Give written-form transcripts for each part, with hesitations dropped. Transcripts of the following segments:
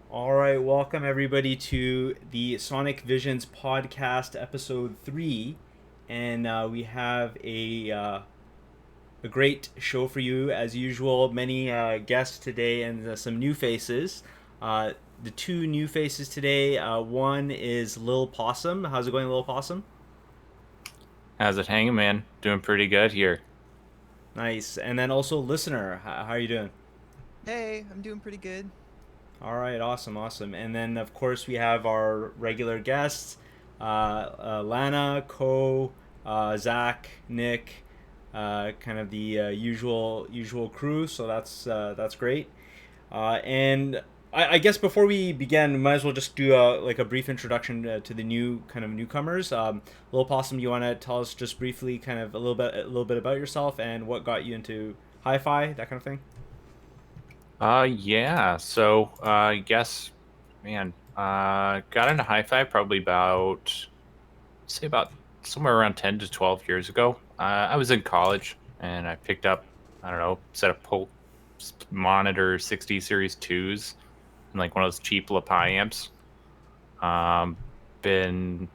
All right, welcome everybody to the Sonic Visions podcast, episode 3, and we have a great show for you as usual. Many guests today and some new faces. The two new faces today. One is Lilpossum. How's it going, Lilpossum? How's it hanging, man? Doing pretty good here. Nice. And then also listener. How are you doing? Hey, I'm doing pretty good. All right, awesome, awesome. And then, of course, we have our regular guests Lana, Ko, Zach, Nick, kind of the usual crew. So that's great. And I guess before we begin, we might as well just do like a brief introduction to the new kind of newcomers. Lil Possum, you want to tell us just briefly, kind of a little bit about yourself and what got you into hi-fi, that kind of thing? Yeah. I guess, man, got into hi-fi probably about somewhere around 10 to 12 years ago. I was in college and I picked up, I don't know, set of monitor 60 series twos and like one of those cheap LePi amps. Um, been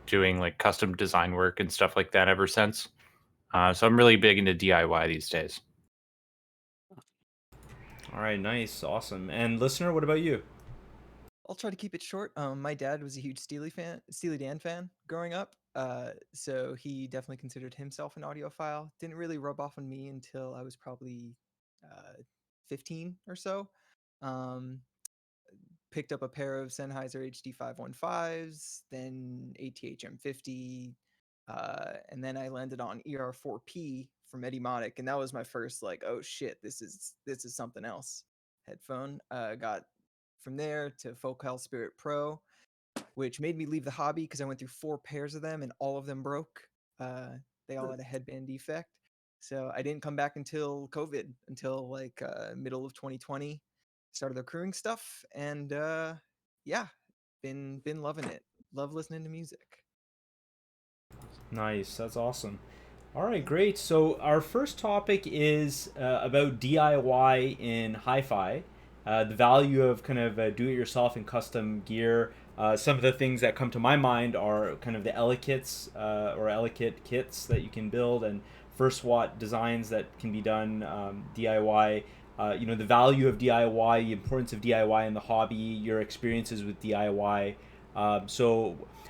doing like custom design work and stuff like that ever since. So I'm really big into DIY these days. All right, nice, awesome. And listener, what about you? I'll try to keep it short. My dad was a huge Steely Dan fan growing up. So he definitely considered himself an audiophile. Didn't really rub off on me until I was probably 15 or so. Um, Picked up a pair of Sennheiser HD 515s, then ATH M50, and then I landed on ER4P from Eddie and that was my first like, oh shit, this is something else headphone. Got from there to Focal Spirit Pro, which made me leave the hobby because I went through 4 pairs of them and all of them broke. They all had a headband defect. So I didn't come back until COVID, until like middle of 2020. Started accruing stuff, and yeah, been loving it. Love listening to music. Nice, that's awesome. All right, great. So our first topic is about DIY in hi-fi, the value of kind of do-it-yourself and custom gear. Some of the things that come to my mind are kind of the Elekits or Elekit kits that you can build, and first watt designs that can be done DIY. The value of DIY, the importance of DIY in the hobby, your experiences with DIY.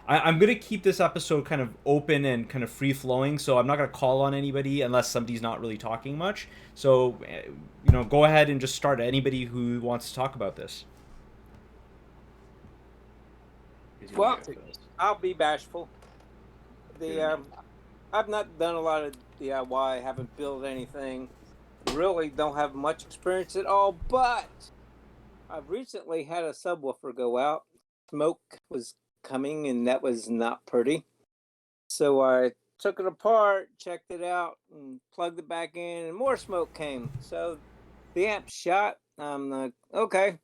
I'm going to keep this episode kind of open and kind of free flowing. So I'm not going to call on anybody unless somebody's not really talking much. So, go ahead and just start. Anybody who wants to talk about this. Well, I'll be bashful. I've not done a lot of DIY. Haven't built anything. Really, don't have much experience at all. But I've recently had a subwoofer go out. Smoke was coming, and that was not pretty. So I took it apart, checked it out, and plugged it back in, and more smoke came. So the amp shot. I'm like, okay,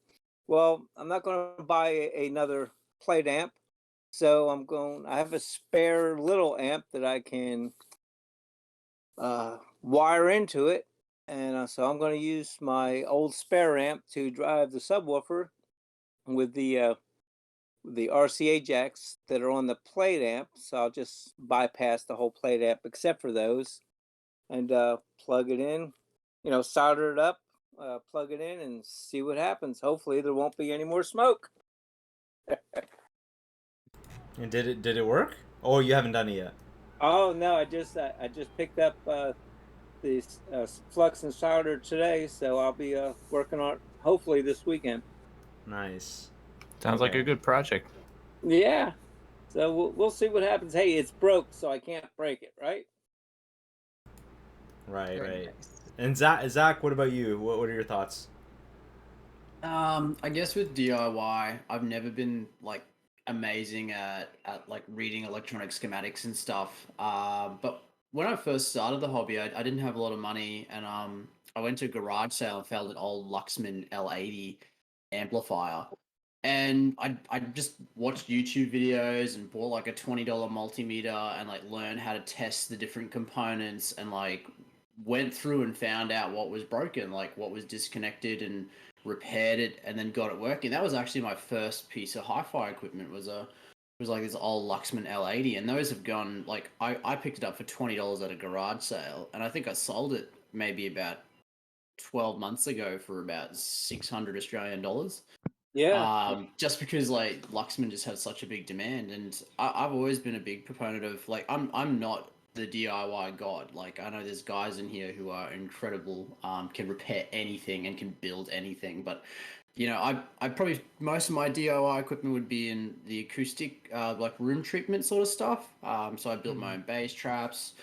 well, I'm not going to buy another plate amp. So I have a spare little amp that I can wire into it. And so I'm going to use my old spare amp to drive the subwoofer with the RCA jacks that are on the plate amp. So I'll just bypass the whole plate amp except for those and plug it in, solder it up, plug it in and see what happens. Hopefully there won't be any more smoke. And did it work? Oh, you haven't done it yet. Oh no, I just picked up the flux and solder today, so I'll be working on it hopefully this weekend. Nice. Sounds like a Okay. good project. Yeah, so we'll see what happens. Hey, it's broke, so I can't break it, right? Right, Very right. nice. And Zach, what about you? What are your thoughts? I guess with DIY, I've never been like amazing at like reading electronic schematics and stuff. But when I first started the hobby, I didn't have a lot of money, and I went to a garage sale and found an old Luxman L80 amplifier, and I just watched YouTube videos and bought like a $20 multimeter and like learned how to test the different components and like went through and found out what was broken, like what was disconnected, and repaired it, and then got it working. That was actually my first piece of hi-fi equipment. Was like this old Luxman L80, and those have gone like I picked it up for $20 at a garage sale, and I think I sold it maybe about 12 months ago for about 600 Australian dollars. Yeah. Just because like Luxman just has such a big demand, and I've always been a big proponent of like I'm not the DIY god. Like I know there's guys in here who are incredible, can repair anything and can build anything, but you know I probably most of my DIY equipment would be in the acoustic like room treatment sort of stuff. So I built my own bass traps,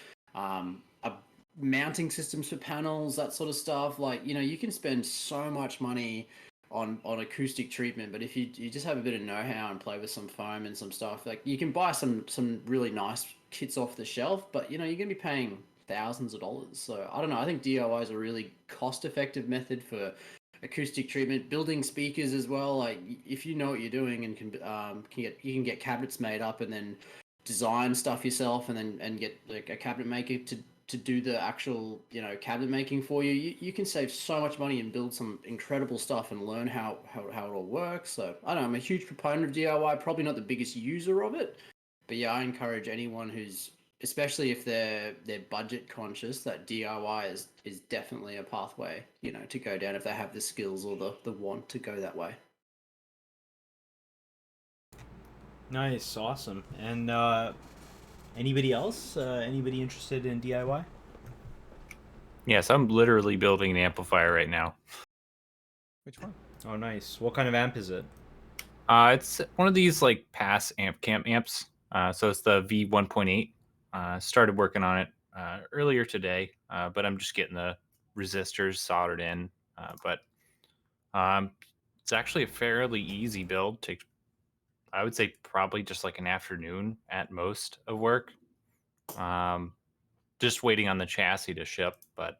mounting systems for panels, that sort of stuff. Like you know you can spend so much money on acoustic treatment, but if you just have a bit of know-how and play with some foam and some stuff, like you can buy some really nice kits off the shelf, but you know you're gonna be paying thousands of dollars. So I don't know, I think DIY is a really cost-effective method for acoustic treatment, building speakers as well. Like if you know what you're doing and you can get cabinets made up and then design stuff yourself, and then get like a cabinet maker to do the actual, you know, cabinet making for you. You can save so much money and build some incredible stuff and learn how it all works. So I don't know, I'm a huge proponent of DIY, probably not the biggest user of it, but yeah, I encourage anyone who's, especially if they're budget conscious, that DIY is definitely a pathway, you know, to go down if they have the skills or the want to go that way. Nice, awesome. And anybody else? Anybody interested in DIY? Yes, I'm literally building an amplifier right now. Which one? Oh, nice. What kind of amp is it? It's one of these like pass amp camp amps. So it's the V1.8. Started working on it earlier today, but I'm just getting the resistors soldered in. But it's actually a fairly easy build. Takes, I would say, probably just like an afternoon at most of work. Just waiting on the chassis to ship, but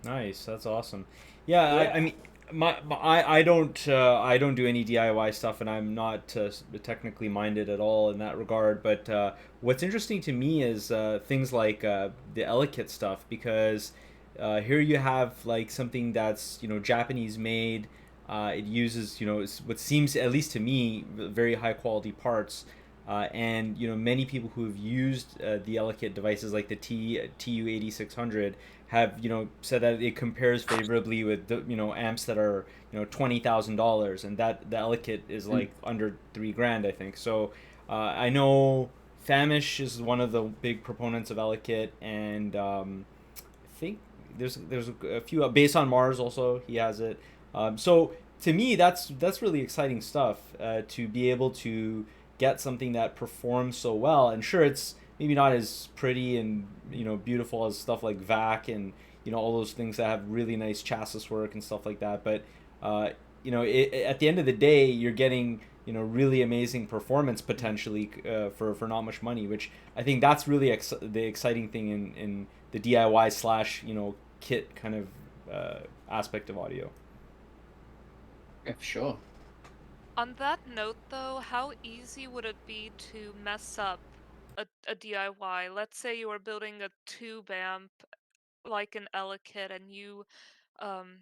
Nice, that's awesome. Yeah, I mean, I don't do any DIY stuff, and I'm not technically minded at all in that regard. But what's interesting to me is things like the Elekit stuff, because here you have like something that's, you know, Japanese made. It uses, you know, what seems, at least to me, very high quality parts. And you know, many people who have used the Elekit devices like the TU8600 have, you know, said that it compares favorably with the, you know, amps that are, you know, $20,000, and that the Elekit is like under $3,000, I think. So I know Famish is one of the big proponents of Elekit, and I think there's a few based on Mars also, he has it. So to me, that's really exciting stuff, to be able to get something that performs so well. And sure, it's maybe not as pretty and, you know, beautiful as stuff like VAC and, you know, all those things that have really nice chassis work and stuff like that. But you know, at the end of the day, you're getting, you know, really amazing performance potentially for not much money, which I think that's really the exciting thing in the DIY slash, you know, kit kind of aspect of audio. Yeah, for sure. On that note, though, how easy would it be to mess up a DIY? Let's say you are building a tube amp like an Elekit and you um,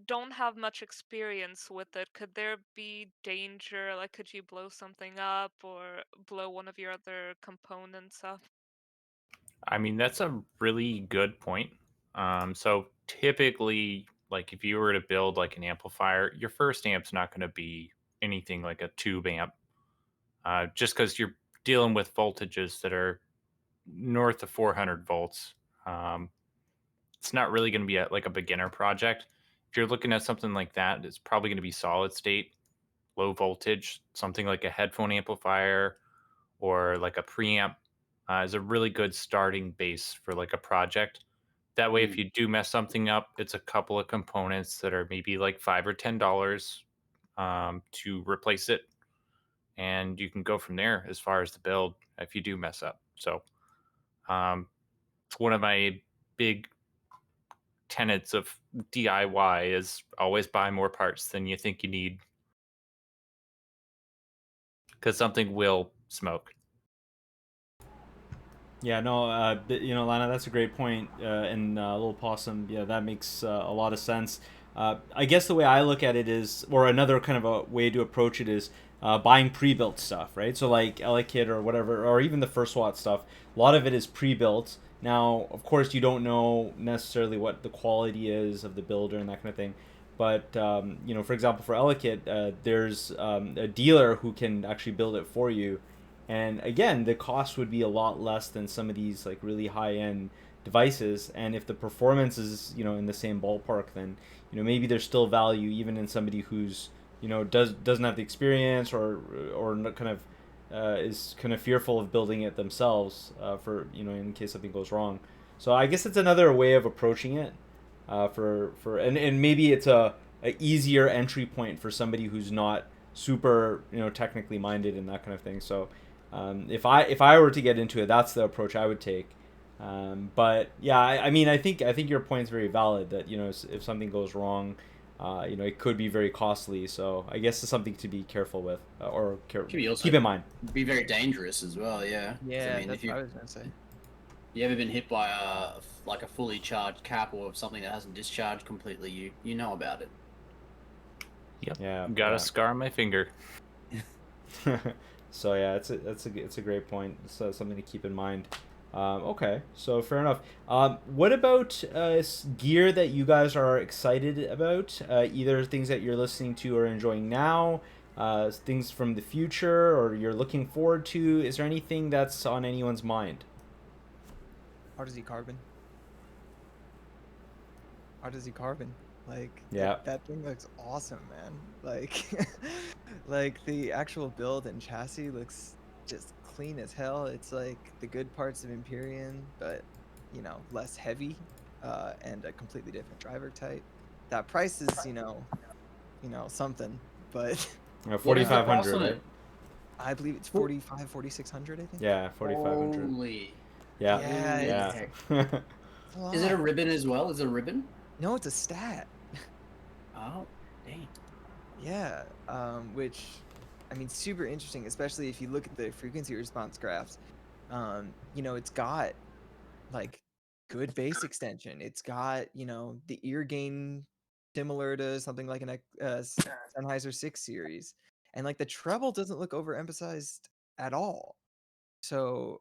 don't have much experience with it. Could there be danger? Like, could you blow something up or blow one of your other components up? I mean, that's a really good point. So typically, like if you were to build like an amplifier, your first amp's not going to be anything like a tube amp, just because you're dealing with voltages that are north of 400 volts. Um, it's not really going to be like a beginner project. If you're looking at something like that, it's probably going to be solid state, low voltage, something like a headphone amplifier or like a preamp is a really good starting base for like a project. That way, if you do mess something up, it's a couple of components that are maybe like $5 or $10 to replace it, and you can go from there as far as the build if you do mess up. So, it's one of my big tenets of DIY is always buy more parts than you think you need, because something will smoke. Yeah, no, Lana, that's a great point. And Lilpossum, yeah, that makes a lot of sense. I guess the way I look at it is, or another kind of a way to approach it is buying pre-built stuff, right? So like Elekit or whatever, or even the First Watt stuff, a lot of it is pre-built. Now, of course, you don't know necessarily what the quality is of the builder and that kind of thing. But for example, for Elekit, there's a dealer who can actually build it for you, and again, the cost would be a lot less than some of these like really high end devices. And if the performance is in the same ballpark, then maybe there's still value even in somebody who's doesn't have the experience or kind of is kind of fearful of building it themselves for in case something goes wrong. So I guess it's another way of approaching it and maybe it's a easier entry point for somebody who's not super technically minded and that kind of thing. So if I were to get into it, that's the approach I would take. But yeah, I mean, I think your point's very valid that if something goes wrong, it could be very costly. So I guess it's something to be careful with Could be also keep in mind. be very dangerous as well. Yeah. 'Cause, Yeah, I mean, that's if what I was gonna say. you ever been hit by a fully charged cap or something that hasn't discharged completely, you know about it. Yep. Yeah, Got yeah. a scar on my finger. So yeah, it's a great point. It's something to keep in mind. Okay, so fair enough. What about gear that you guys are excited about? Either things that you're listening to or enjoying now, things from the future, or you're looking forward to. Is there anything that's on anyone's mind? Audeze Carbon. Audeze Carbon. Like Yeah. that thing looks awesome, man. Like like the actual build and chassis looks just clean as hell. It's like the good parts of Empyrean, but less heavy, and a completely different driver type. That price is, something, but What is the price 4,500, on right? it? I believe it's 4,600, I think. Yeah, 4,500. Holy. Yeah. Yeah, Yeah. It's a Is it a lot. ribbon as well? Is it a ribbon? No, it's a stat. Oh, dang. Yeah, which, I mean, super interesting, especially if you look at the frequency response graphs. It's got like good bass extension. It's got the ear gain similar to something like an Sennheiser 6 series, and like the treble doesn't look overemphasized at all. So,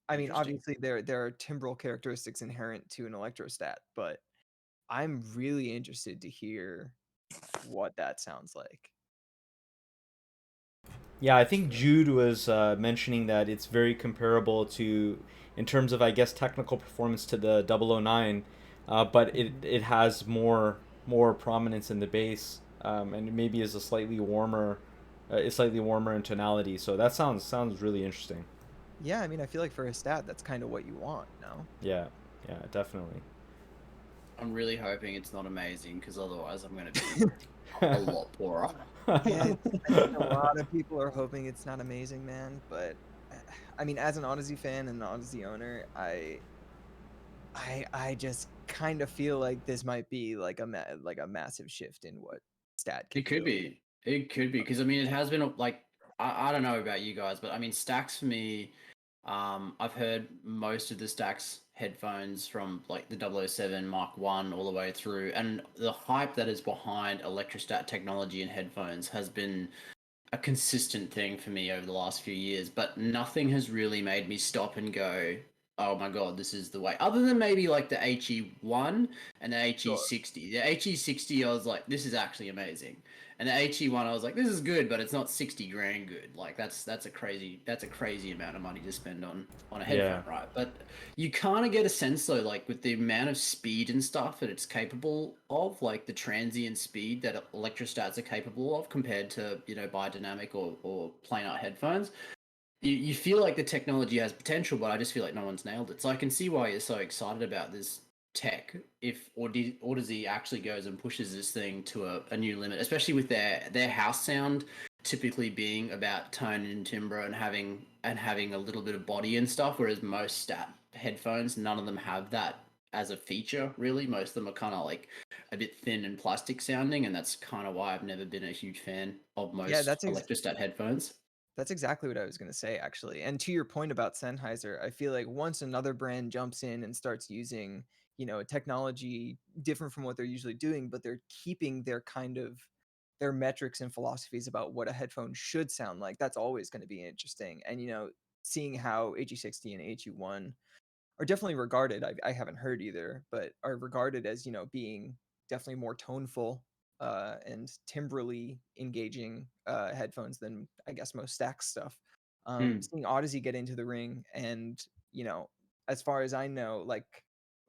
I mean, Interesting. obviously there are timbral characteristics inherent to an electrostat, but I'm really interested to hear what that sounds like. Yeah, I think Jude was mentioning that it's very comparable to, in terms of, I guess, technical performance to the 009, but it has more prominence in the bass, and it maybe is a slightly warmer, it's slightly warmer in tonality. So that sounds really interesting. Yeah, I mean, I feel like for a stat, that's kind of what you want, no? Yeah, yeah, definitely. I'm really hoping it's not amazing because otherwise I'm going to be a lot poorer. Yeah, I think a lot of people are hoping it's not amazing, man. But I mean, as an Audeze fan and an Audeze owner, I just kind of feel like this might be like a massive shift in what stat It could capability. be. It could be because I mean it has been like I don't know about you guys, but I mean Stax for me, I've heard most of the Stax headphones from like the 007 Mark 1 all the way through, and the hype that is behind electrostat technology in headphones has been a consistent thing for me over the last few years, but nothing has really made me stop and go, oh my god, this is the way. Other than maybe like the HE1 and the HE60. The HE60, I was like, this is actually amazing. And the HE1, I was like, this is good, but it's not 60 grand good. Like that's a crazy amount of money to spend on a headphone, right? But you kind of get a sense though, like with the amount of speed and stuff that it's capable of, like the transient speed that electrostats are capable of compared to biodynamic or planar headphones. You feel like the technology has potential, but I just feel like no one's nailed it. So I can see why you're so excited about this tech if Audeze actually goes and pushes this thing to a new limit, especially with their house sound typically being about tone and timbre and having a little bit of body and stuff, whereas most stat headphones, none of them have that as a feature really. Most of them are kind of like a bit thin and plastic sounding, and that's kind of why I've never been a huge fan of Yeah, most electrostat headphones. That's exactly what I was going to say, actually. And to your point about Sennheiser, I feel like once another brand jumps in and starts using, technology different from what they're usually doing, but they're keeping their metrics and philosophies about what a headphone should sound like, that's always going to be interesting. And, seeing how AG60 and AG1 are definitely regarded, I haven't heard either, but are regarded as, being definitely more toneful and timbrally engaging headphones than I guess most Stax stuff. Seeing Audeze get into the ring, and as far as I know, like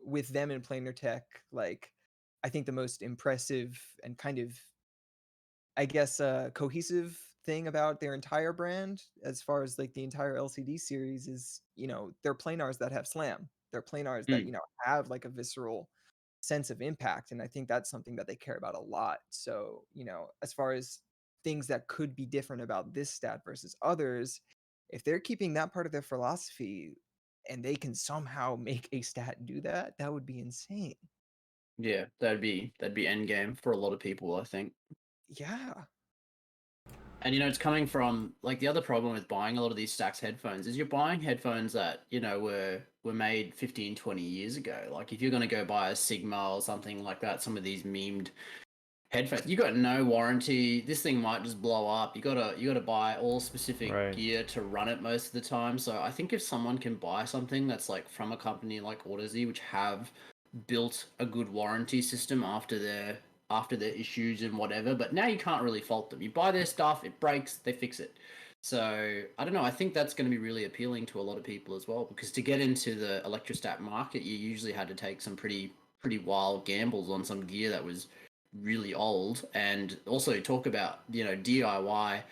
with them in planar tech, like I think the most impressive and kind of, I guess, cohesive thing about their entire brand, as far as like the entire LCD series, is they're planars that have slam. They're planars that have like a visceral sense of impact, and I think that's something that they care about a lot. So as far as things that could be different about this stat versus others, if they're keeping that part of their philosophy and they can somehow make a stat do that, that would be insane. Yeah, that'd be end game for a lot of people, I think. Yeah. And it's coming from like the other problem with buying a lot of these Stax headphones is you're buying headphones that, were made 15, 20 years ago. Like if you're going to go buy a Sigma or something like that, some of these memed headphones, you got no warranty. This thing might just blow up. You gotta buy all specific gear to run it most of the time. So I think if someone can buy something that's like from a company like Audeze, which have built a good warranty system after their issues and whatever, but now you can't really fault them. You buy their stuff, it breaks, they fix it. So I don't know. I think that's going to be really appealing to a lot of people as well, because to get into the electrostat market, you usually had to take some pretty wild gambles on some gear that was really old. And also talk about DIY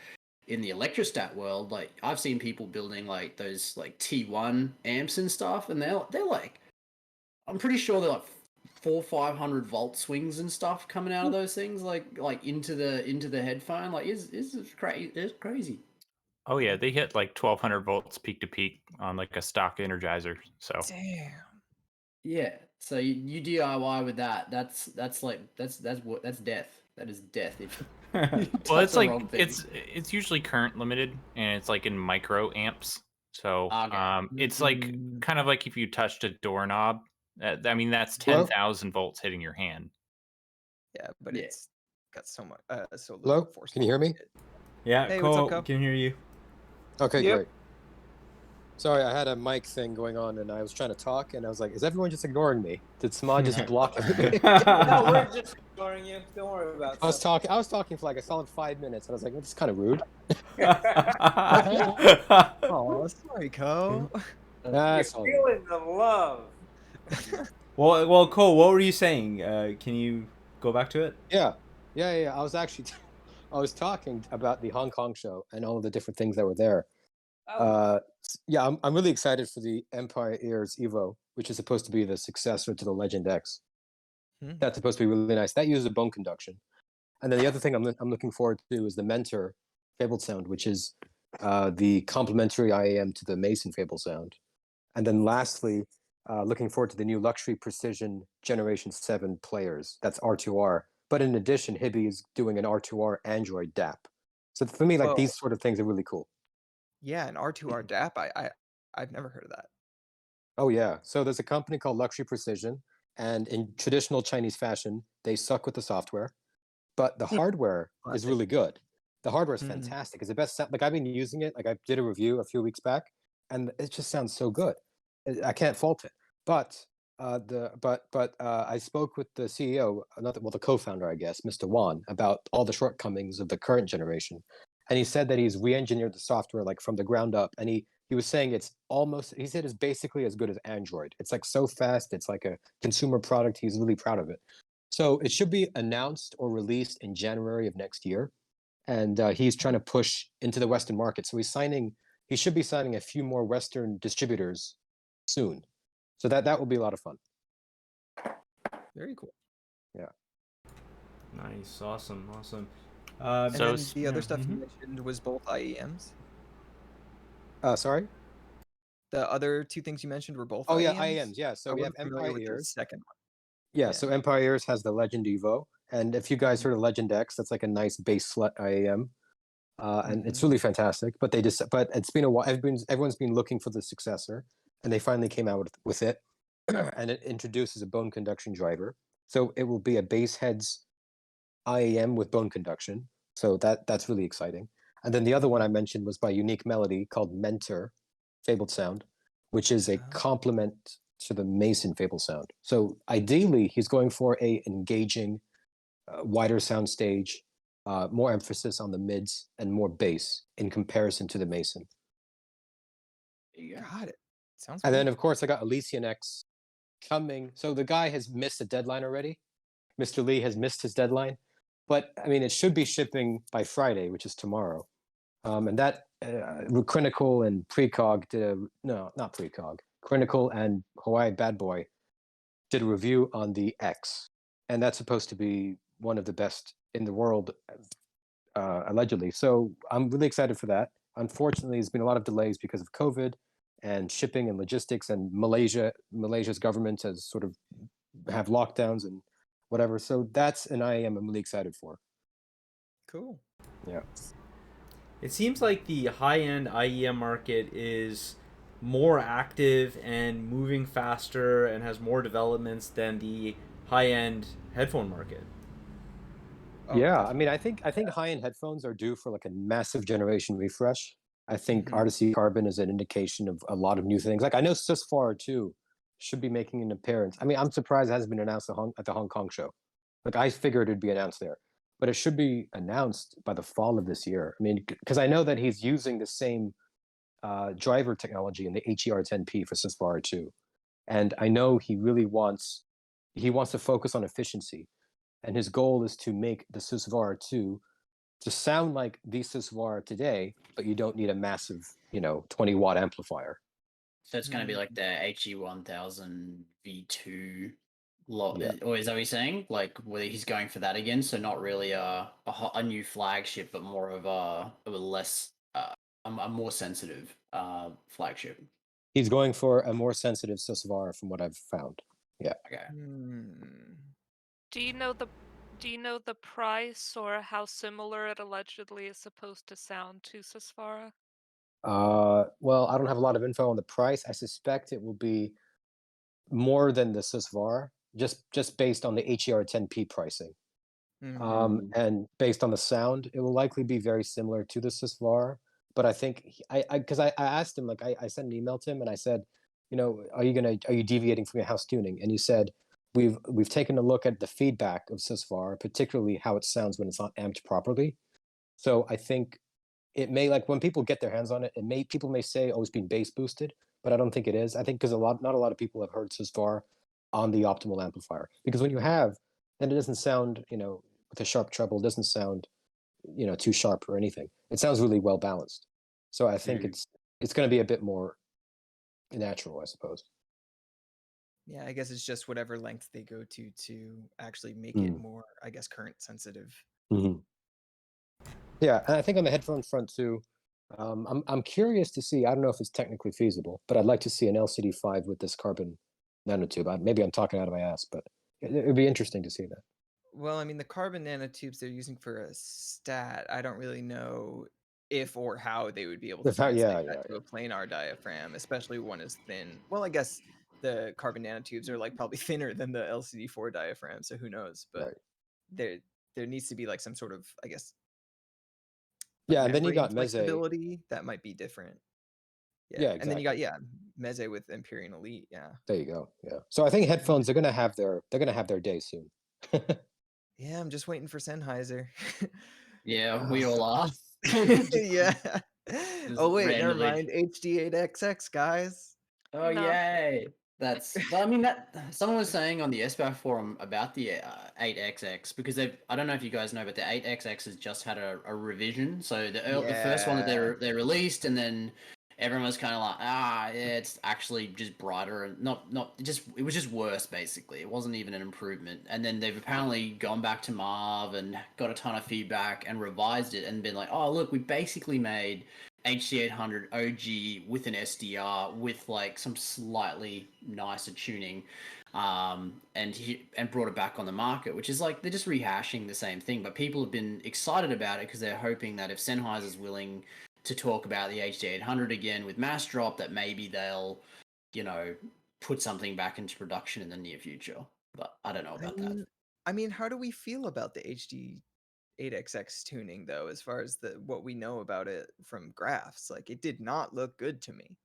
in the electrostat world. Like I've seen people building like those like T1 amps and stuff, and they're like, I'm pretty sure they're like 400-500 volt swings and stuff coming out of those things, like into the headphone. Like it's crazy. It's crazy. Oh yeah, they hit like 1200 volts peak to peak on like a stock Energizer. So Damn. Yeah. So you DIY with that. That's death. That is death. If well, it's like it's usually current limited, and it's like in micro amps. So it's like kind of like if you touched a doorknob. I mean, that's 10,000 volts hitting your hand. Yeah, but it's got so much so little Hello? force. Can you hear me? Yeah, Hey, Cole, what's up, Cole? can hear you. Okay, Yep. great. Sorry, I had a mic thing going on, and I was trying to talk, and I was like, "Is everyone just ignoring me? Did Samad just block everything?" No, we're just ignoring you. Don't worry about it. I was talking for like a solid 5 minutes, and I was like, "This is kind of rude." Oh, sorry, Co. That's all. You're feeling the love. Well, Cole, what were you saying? Can you go back to it? Yeah. I was actually, I was talking about the Hong Kong show and all of the different things that were there. Yeah, I'm really excited for the Empire Ears Evo, which is supposed to be the successor to the Legend X. That's supposed to be really nice. That uses a bone conduction. And then the other thing I'm looking forward to is the Mentor Fabled Sound, which is the complementary IEM to the Mason Fabled Sound. And then lastly, looking forward to the new Luxury Precision Generation 7 players. That's R2R. But in addition, Hibi is doing an R2R Android DAP. So for me, like these sort of things are really cool. Yeah, an R2R DAP. I've never heard of that. Oh yeah. So there's a company called Luxury Precision, and in traditional Chinese fashion, they suck with the software, but the hardware is really good. The hardware is fantastic. It's the best. Like I've been using it. Like I did a review a few weeks back, and it just sounds so good. I can't fault it. But I spoke with the CEO, the co-founder, I guess, Mr. Wan, about all the shortcomings of the current generation, and he said that he's re-engineered the software like from the ground up, and he was saying he said it's basically as good as Android. It's like so fast. It's like a consumer product. He's really proud of it. So it should be announced or released in January of next year, and he's trying to push into the Western market. So he should be signing a few more Western distributors soon. So that will be a lot of fun. Very cool. Yeah. Nice, awesome. And then the other stuff you mentioned was both IEMs. Sorry. The other two things you mentioned were both. Oh IEMs? yeah, IEMs. Yeah. So we have Empire Ears. Second one. Yeah. So Empire Ears has the Legend Evo, and if you guys heard of Legend X, that's like a nice bass IEM. and it's really fantastic. But but it's been a while. Everyone's been looking for the successor, and they finally came out with it, and it introduces a bone conduction driver. So it will be a bass heads IEM with bone conduction. So that's really exciting. And then the other one I mentioned was by Unique Melody called Mentor Fabled Sound, which is a complement to the Mason Fabled Sound. So ideally, he's going for a engaging, wider sound stage, more emphasis on the mids and more bass in comparison to the Mason. Got it. Sounds. And then of course I got Elysian X coming. So the guy has missed a deadline already. Mr. Lee has missed his deadline, but I mean it should be shipping by Friday, which is tomorrow. And that Critical and Precog did not Precog. Critical and Hawaii Bad Boy did a review on the X, and that's supposed to be one of the best in the world, allegedly. So I'm really excited for that. Unfortunately, there's been a lot of delays because of COVID and shipping and logistics, and Malaysia's government has sort of have lockdowns and whatever. So that's an IEM I'm really excited for. Cool. Yeah. It seems like the high-end IEM market is more active and moving faster and has more developments than the high-end headphone market. Yeah, I mean, I think high-end headphones are due for like a massive generation refresh. I think Audeze CRBN is an indication of a lot of new things. Like I know Susfar too should be making an appearance. I mean, I'm surprised it hasn't been announced at the Hong Kong show. Like I figured it'd be announced there, but it should be announced by the fall of this year. I mean, because I know that he's using the same driver technology in the HER10P for Susfar too, and I know he really wants to focus on efficiency, and his goal is to make the Susfar 2 to sound like the Susfar today, but you don't need a massive, 20-watt amplifier. So it's going to be like the HE1000 V2 Yeah. or is that what you're saying? Like whether he's going for that again? So not really a new flagship, but more of a less a more sensitive flagship. He's going for a more sensitive Susfar, from what I've found. Yeah. Okay. Do you know the price or how similar it allegedly is supposed to sound to Susfara? Well, I don't have a lot of info on the price. I suspect it will be more than the Susfar, just based on the HER10P pricing. And based on the sound, it will likely be very similar to the Susfar. But I think because I asked him, like I sent an email to him and I said, are you deviating from your house tuning? And he said, we've taken a look at the feedback of Susfar, particularly how it sounds when it's not amped properly. So I think it may, like when people get their hands on it, people may say, oh, it's been bass boosted, but I don't think it is. I think because not a lot of people have heard Susfar on the optimal amplifier, because when you have, then it doesn't sound, with a sharp treble, it doesn't sound, too sharp or anything. It sounds really well balanced. So I think it's going to be a bit more natural, I suppose. Yeah, I guess it's just whatever length they go to actually make it more, I guess, current sensitive. Yeah, and I think on the headphone front too, I'm curious to see. I don't know if it's technically feasible, but I'd like to see an LCD5 with this carbon nanotube. Maybe I'm talking out of my ass, but it would be interesting to see that. Well, I mean, the carbon nanotubes they're using for a stat, I don't really know if or how they would be able to translate that to a planar diaphragm, especially one as thin. Well, I guess the carbon nanotubes are like probably thinner than the LCD4 diaphragm, so who knows? But there needs to be like some sort of, I guess. Like and then you got Meze. Flexibility that might be different. Yeah, exactly. And then you got Meze with Empyrean Elite. Yeah. There you go. Yeah. So I think headphones are gonna have their day soon. Yeah, I'm just waiting for Sennheiser. Yeah, we all are. Yeah. Oh wait, never mind. HD8XX, guys. Oh yay! I mean, that someone was saying on the SBAC forum about the 8XX, because I don't know if you guys know, but the 8XX has just had a revision. So the first one that they released, and then everyone was kind of like, it's actually just brighter and it was just worse basically. It wasn't even an improvement. And then they've apparently gone back to Marv and got a ton of feedback and revised it and been like, oh look, we basically made HC800 OG with an SDR with like some slightly nicer tuning. and brought it back on the market, which is like they're just rehashing the same thing. But people have been excited about it because they're hoping that if Sennheiser's willing to talk about the HD800 again with mass drop, that maybe they'll, put something back into production in the near future. But I don't know about that. I mean, how do we feel about the HD8XX tuning though, as far as what we know about it from graphs? Like, it did not look good to me.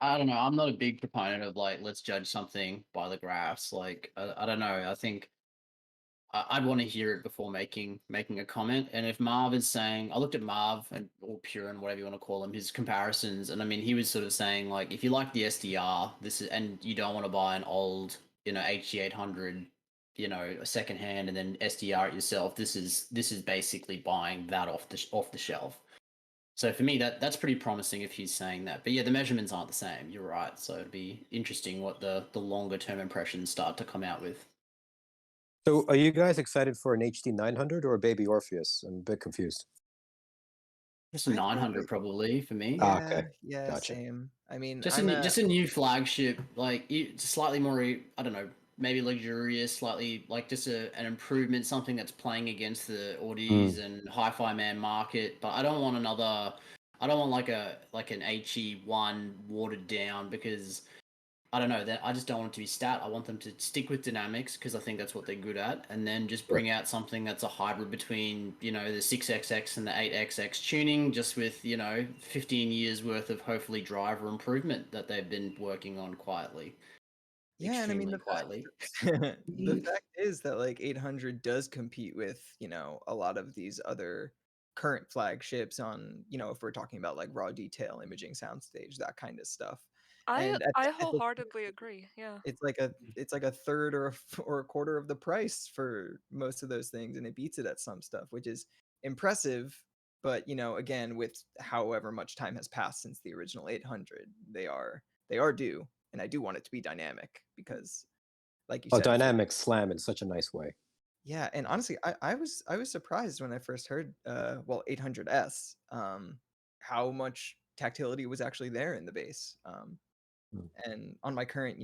I don't know. I'm not a big proponent of like let's judge something by the graphs. Like I don't know. I think I'd want to hear it before making a comment. And if Marv is saying, I looked at Marv or Purin, whatever you want to call him, his comparisons, and I mean he was sort of saying like if you like the SDR, and you don't want to buy an old HD800, a second hand and then SDR it yourself. This is basically buying that off the shelf. So for me, that's pretty promising if he's saying that. But yeah, the measurements aren't the same. You're right. So it'd be interesting what the longer term impressions start to come out with. So are you guys excited for an HD 900 or a Baby Orpheus? I'm a bit confused. Just a 900 probably for me. Yeah, okay. yeah, Gotcha. same. I mean, Just a new flagship, like slightly more, I don't know, maybe luxurious, slightly like just an improvement, something that's playing against the Audeze and hi-fi man market. But I don't want like an HE1 watered down because I don't know that I just don't want it to be stat. I want them to stick with dynamics because I think that's what they're good at, and then just bring out something that's a hybrid between the 6XX and the 8XX tuning, just with 15 years worth of hopefully driver improvement that they've been working on quietly. Yeah, and I mean quietly. The fact is that like 800 does compete with a lot of these other current flagships on if we're talking about like raw detail, imaging, soundstage, that kind of stuff. And I wholeheartedly agree. Yeah. it's like a third or a quarter of the price for most of those things, and it beats it at some stuff, which is impressive. But again, with however much time has passed since the original 800, they are due, and I do want it to be dynamic because, like you said, dynamic slam in such a nice way. yeah. And honestly, I was surprised when I first heard 800S, how much tactility was actually there in the bass. And on my current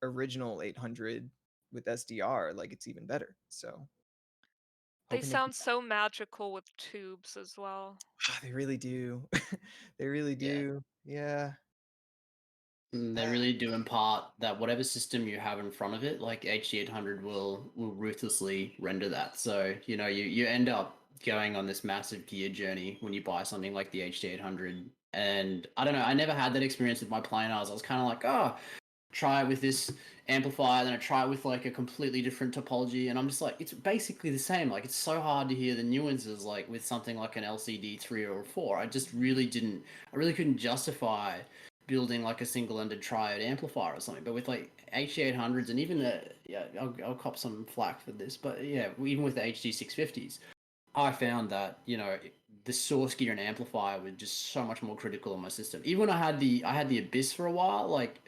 original 800 with SDR, like it's even better. So they sound so magical with tubes as well. they really do. They really do. Yeah. They really do impart that whatever system you have in front of it, like HD800 will ruthlessly render that. So you end up going on this massive gear journey when you buy something like the HD800. And I don't know, I never had that experience with my planars. I was kind of like, oh, try it with this amplifier, then I try it with like a completely different topology, and I'm just like, it's basically the same. Like it's so hard to hear the nuances like with something like an LCD 3 or 4. I really couldn't justify building like a single-ended triode amplifier or something. But with like HD800s and even I'll cop some flack for this, but yeah, even with the HD650s, I found that the source gear and amplifier were just so much more critical in my system. Even when I had the Abyss for a while, like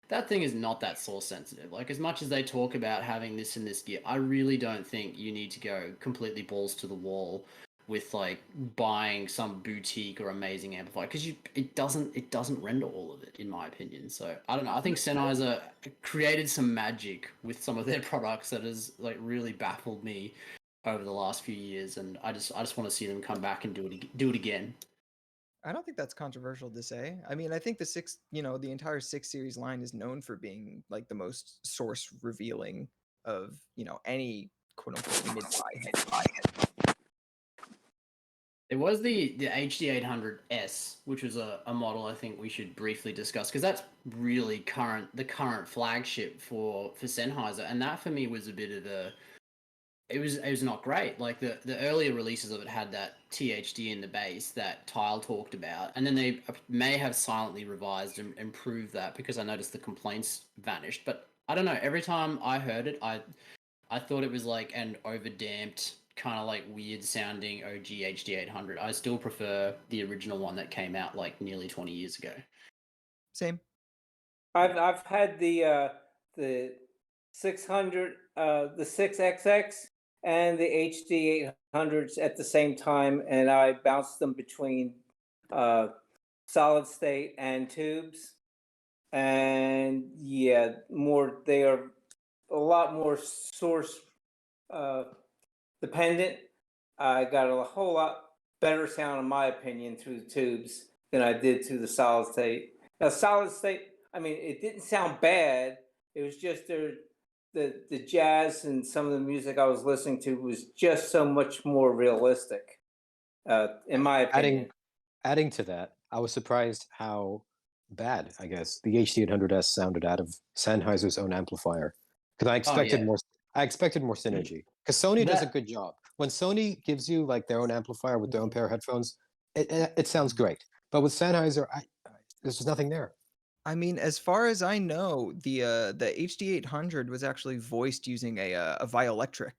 that thing is not that source sensitive. Like as much as they talk about having this and this gear, I really don't think you need to go completely balls to the wall with like buying some boutique or amazing amplifier because it doesn't render all of it, in my opinion. So I don't know. I think Sennheiser created some magic with some of their products that has like really baffled me over the last few years, and I just want to see them come back and do it again. I don't think that's controversial to say. I mean, I think the entire 6 series line is known for being like the most source revealing of, any quote unquote mid-fi. It was the HD800S, which was a model I think we should briefly discuss because that's really the current flagship for Sennheiser, and that for me was a bit of it was not great. Like the earlier releases of it had that THD in the bass that Tile talked about, and then they may have silently revised and improved that because I noticed the complaints vanished. But I don't know. Every time I heard it, I thought it was like an overdamped, kind of like weird sounding OG HD800. I still prefer the original one that came out like nearly 20 years ago. Same. I've had the 600, the 6XX and the HD 800s at the same time, and I bounced them between solid state and tubes. and yeah, they are a lot more source dependent. I got a whole lot better sound, in my opinion, through the tubes than I did through the solid state. Now, solid state, I mean, it didn't sound bad. It was just the jazz and some of the music I was listening to was just so much more realistic, in my opinion. Adding to that, I was surprised how bad, I guess, the HD800S sounded out of Sennheiser's own amplifier, because I expected yeah. more. I expected more synergy, because Sony does a That- good job. When Sony gives you like their own amplifier with their own pair of headphones, it sounds great. But with Sennheiser, there's just nothing there. I mean, as far as I know, the HD800 was actually voiced using a Vioelectric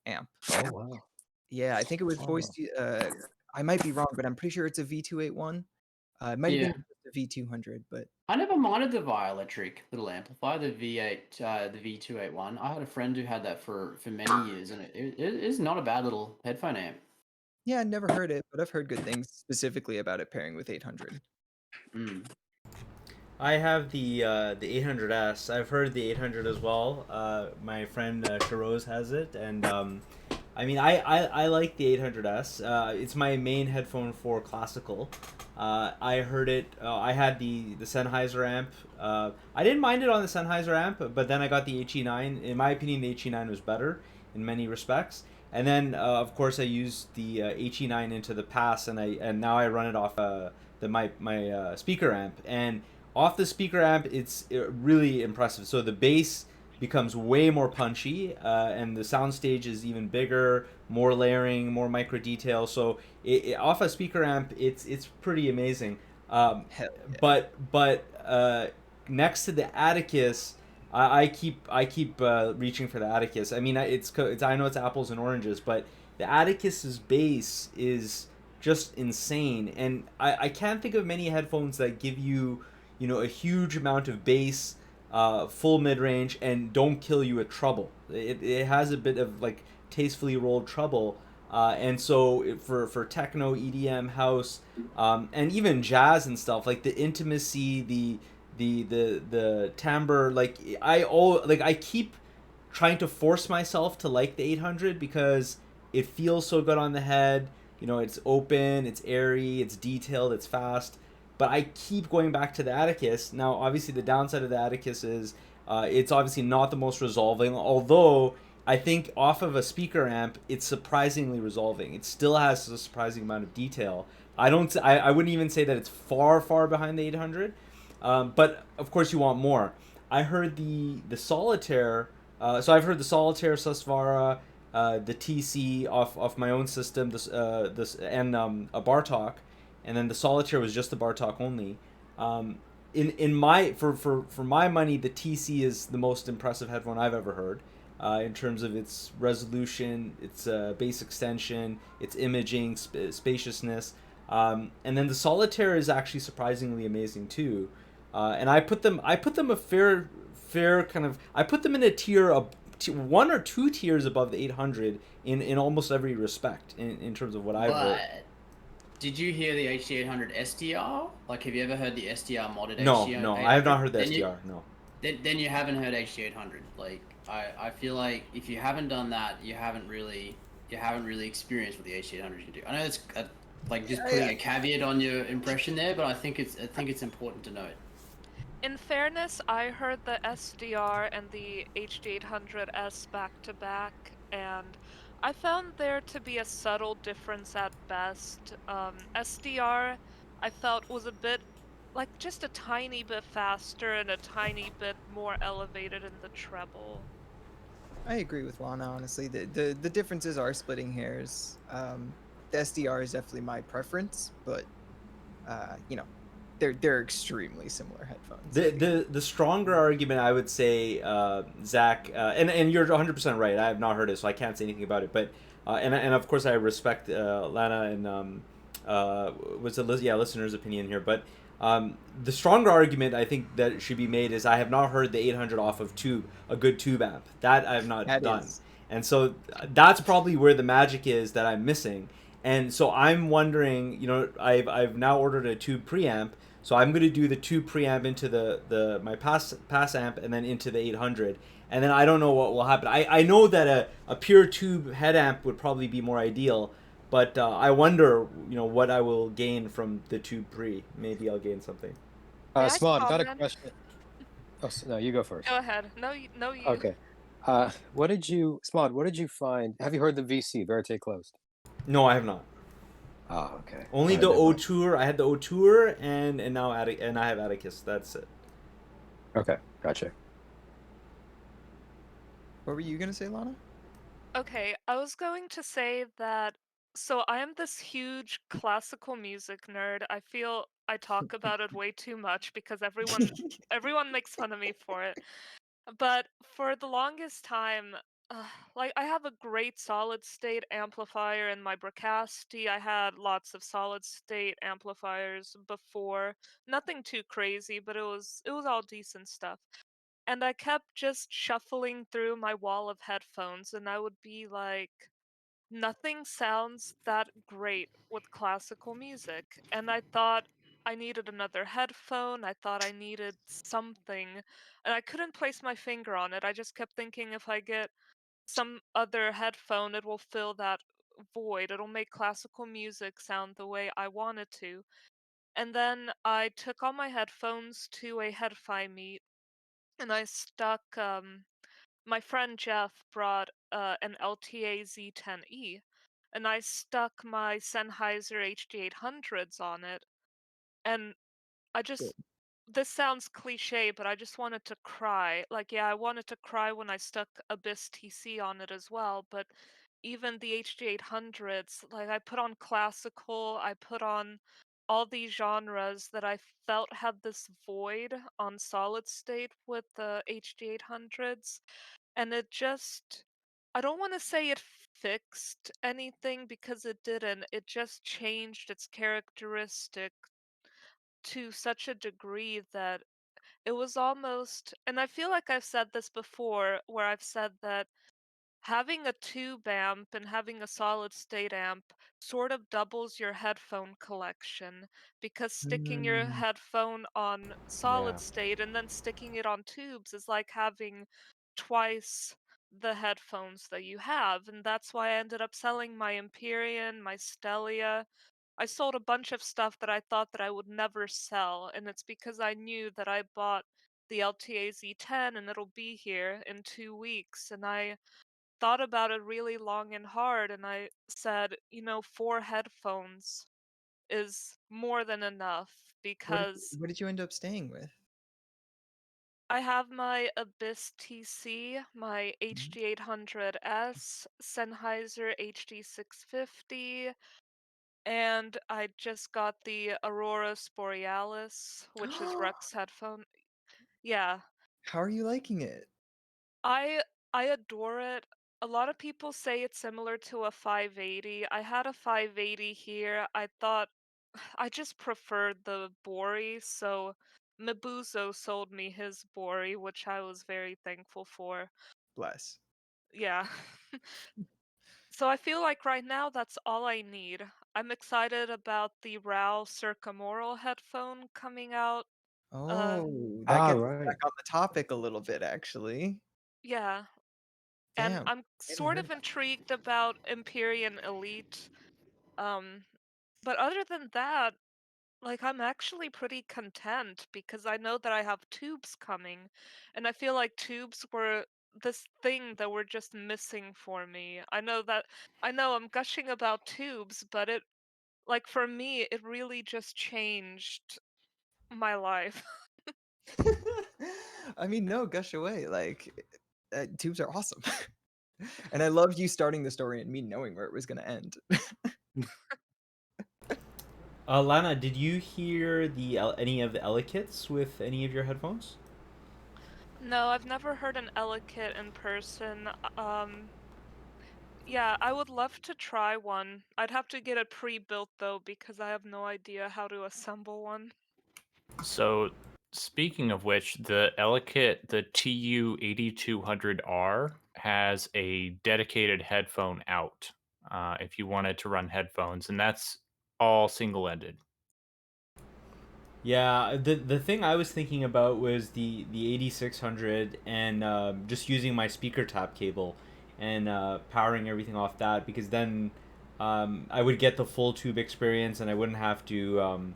amp. Oh wow. Yeah, I think it was Oh. voiced. I might be wrong, but I'm pretty sure it's a V281. It might have Yeah. been just a V200, but I never minded the Vioelectric little amplifier, the V8, the V281. I had a friend who had that for many years, and it is not a bad little headphone amp. yeah, I never heard it, but I've heard good things specifically about it pairing with 800. Mm. I have the 800S. I've heard the 800 as well. My friend Shiroz has it, and I mean, I like the 800S. It's my main headphone for classical. I heard it. I had the Sennheiser amp. I didn't mind it on the Sennheiser amp, but then I got the HE9. In my opinion, the HE9 was better in many respects. And then, of course, I used the HE9 into the pass, and now I run it off my speaker amp. And off the speaker amp, it's really impressive. So the bass becomes way more punchy, and the soundstage is even bigger, more layering, more micro detail. So off a speaker amp, it's pretty amazing. Hell yeah. But next to the Atticus, I keep reaching for the Atticus. I mean, it's I know it's apples and oranges, but the Atticus's bass is just insane, and I can't think of many headphones that give you a huge amount of bass, full mid-range, and don't kill you at treble. It has a bit of like tastefully rolled treble, and so for techno, EDM, house, and even jazz and stuff, like the intimacy, the timbre, I keep trying to force myself to like the 800 because it feels so good on the head. It's open, it's airy, it's detailed, it's fast. But I keep going back to the Atticus. Now, obviously, the downside of the Atticus is it's obviously not the most resolving, although I think off of a speaker amp, it's surprisingly resolving. It still has a surprising amount of detail. I wouldn't even say that it's far, far behind the 800, but of course you want more. I heard the Solitaire, so I've heard the Solitaire, Susvara, the TC off my own system, and a Bartok. And then the Solitaire was just the Bartok only. In my for my money, the TC is the most impressive headphone I've ever heard, in terms of its resolution, its bass extension, its imaging, spaciousness, and then the Solitaire is actually surprisingly amazing too. And I put them a fair kind of, I put them in a tier of one or two tiers above the 800 in almost every respect in terms of what I've heard. Did you hear the HD800 SDR? Like, have you ever heard the SDR modded No, HD800? no, I have not heard the SDR. No. Then you haven't heard HD800. Like, I feel like if you haven't done that, you haven't really experienced what the HD800 can do. I know it's like just putting a caveat on your impression there, but I think it's important to note. In fairness, I heard the SDR and the HD800S back to back, and I found there to be a subtle difference at best. SDR, I felt, was a bit, like, just a tiny bit faster and a tiny bit more elevated in the treble. I agree with Lana, honestly. The differences are splitting hairs. The SDR is definitely my preference, but they're extremely similar headphones. The stronger argument, I would say, Zach, and you're 100% right. I have not heard it, so I can't say anything about it. But and of course I respect Lana and listener's opinion here. But the stronger argument I think that should be made is I have not heard the 800 off of a good tube amp. That I have not done. And so that's probably where the magic is that I'm missing. And so I'm wondering, I've now ordered a tube preamp. So I'm going to do the tube preamp into my pass amp and then into the 800, and then I don't know what will happen. I know that a pure tube head amp would probably be more ideal, but I wonder, what I will gain from the tube pre. Maybe I'll gain something. May I Smod, got a comment? question. Oh, no, you go first. Go ahead. No, no, you. Okay. Smod, what did you find? Have you heard the VC, Verite Closed? No, I have not. Oh, okay. Only the never O mind. tour. I had the O tour, and now and I have Atticus. That's it. Okay, gotcha. What were you gonna say, Lana? Okay, I was going to say that. So I am this huge classical music nerd. I feel I talk about it way too much because everyone makes fun of me for it. But for the longest time, like I have a great solid state amplifier in my Bracasti. I had lots of solid state amplifiers before. Nothing too crazy, but it was all decent stuff. And I kept just shuffling through my wall of headphones, and I would be like, nothing sounds that great with classical music. And I thought I needed another headphone. I thought I needed something. And I couldn't place my finger on it. I just kept thinking if I get some other headphone, it will fill that void. It'll make classical music sound the way I want it to. And then I took all my headphones to a Head-Fi meet and I stuck my friend Jeff brought an LTA Z10E, and I stuck my Sennheiser HD800s on it, and I Good. just this sounds cliche, but I just wanted to cry. Like, yeah, I wanted to cry when I stuck Abyss TC on it as well, but even the HD800s, like I put on classical, I put on all these genres that I felt had this void on solid state with the HD800s, and it just I don't want to say it fixed anything because it didn't. It just changed its characteristic to such a degree that it was almost, and I feel like I've said this before, where I've said that having a tube amp and having a solid state amp sort of doubles your headphone collection because sticking your Mm, headphone on solid Yeah. state and then sticking it on tubes is like having twice the headphones that you have. And that's why I ended up selling my Empyrean, my Stellia. I sold a bunch of stuff that I thought that I would never sell, and it's because I knew that I bought the LTA Z10 and it'll be here in 2 weeks, and I thought about it really long and hard, and I said, 4 headphones is more than enough because what did you end up staying with? I have my Abyss TC, my Mhm. HD800S, Sennheiser HD650, and I just got the Aurora Borealis, which is Rex headphone. Yeah, How are you liking it? I I adore it. A lot of people say it's similar to a 580. I had a 580 here. I thought I just preferred the Bori, so Mibuzo sold me his Bori, which I was very thankful for. Bless. Yeah. So I feel like right now that's all I need. I'm excited about the Raal Circumaural headphone coming out. Uh, Oh, that Ah, gets us right. back on the topic a little bit, actually. yeah, and Damn, I'm I hadn't sort heard of about intrigued about Empyrean Elite. Um, but other than that, like I'm actually pretty content because I know that I have tubes coming, and I feel like tubes were this thing that were just missing for me. I know I'm gushing about tubes, but it like for me it really just changed my life. I mean, no, gush away. Like, tubes are awesome. And I loved you starting the story and me knowing where it was going to end. Lana, did you hear any of the Ella kits with any of your headphones? No, I've never heard an Ella kit in person. Yeah, I would love to try one. I'd have to get it pre-built though because I have no idea how to assemble one. So, speaking of which, the Elakit, the TU8200R, has a dedicated headphone out if you wanted to run headphones, and that's all single ended. Yeah, the thing I was thinking about was the 8600 and just using my speaker tap cable and powering everything off that, because then I would get the full tube experience and I wouldn't have to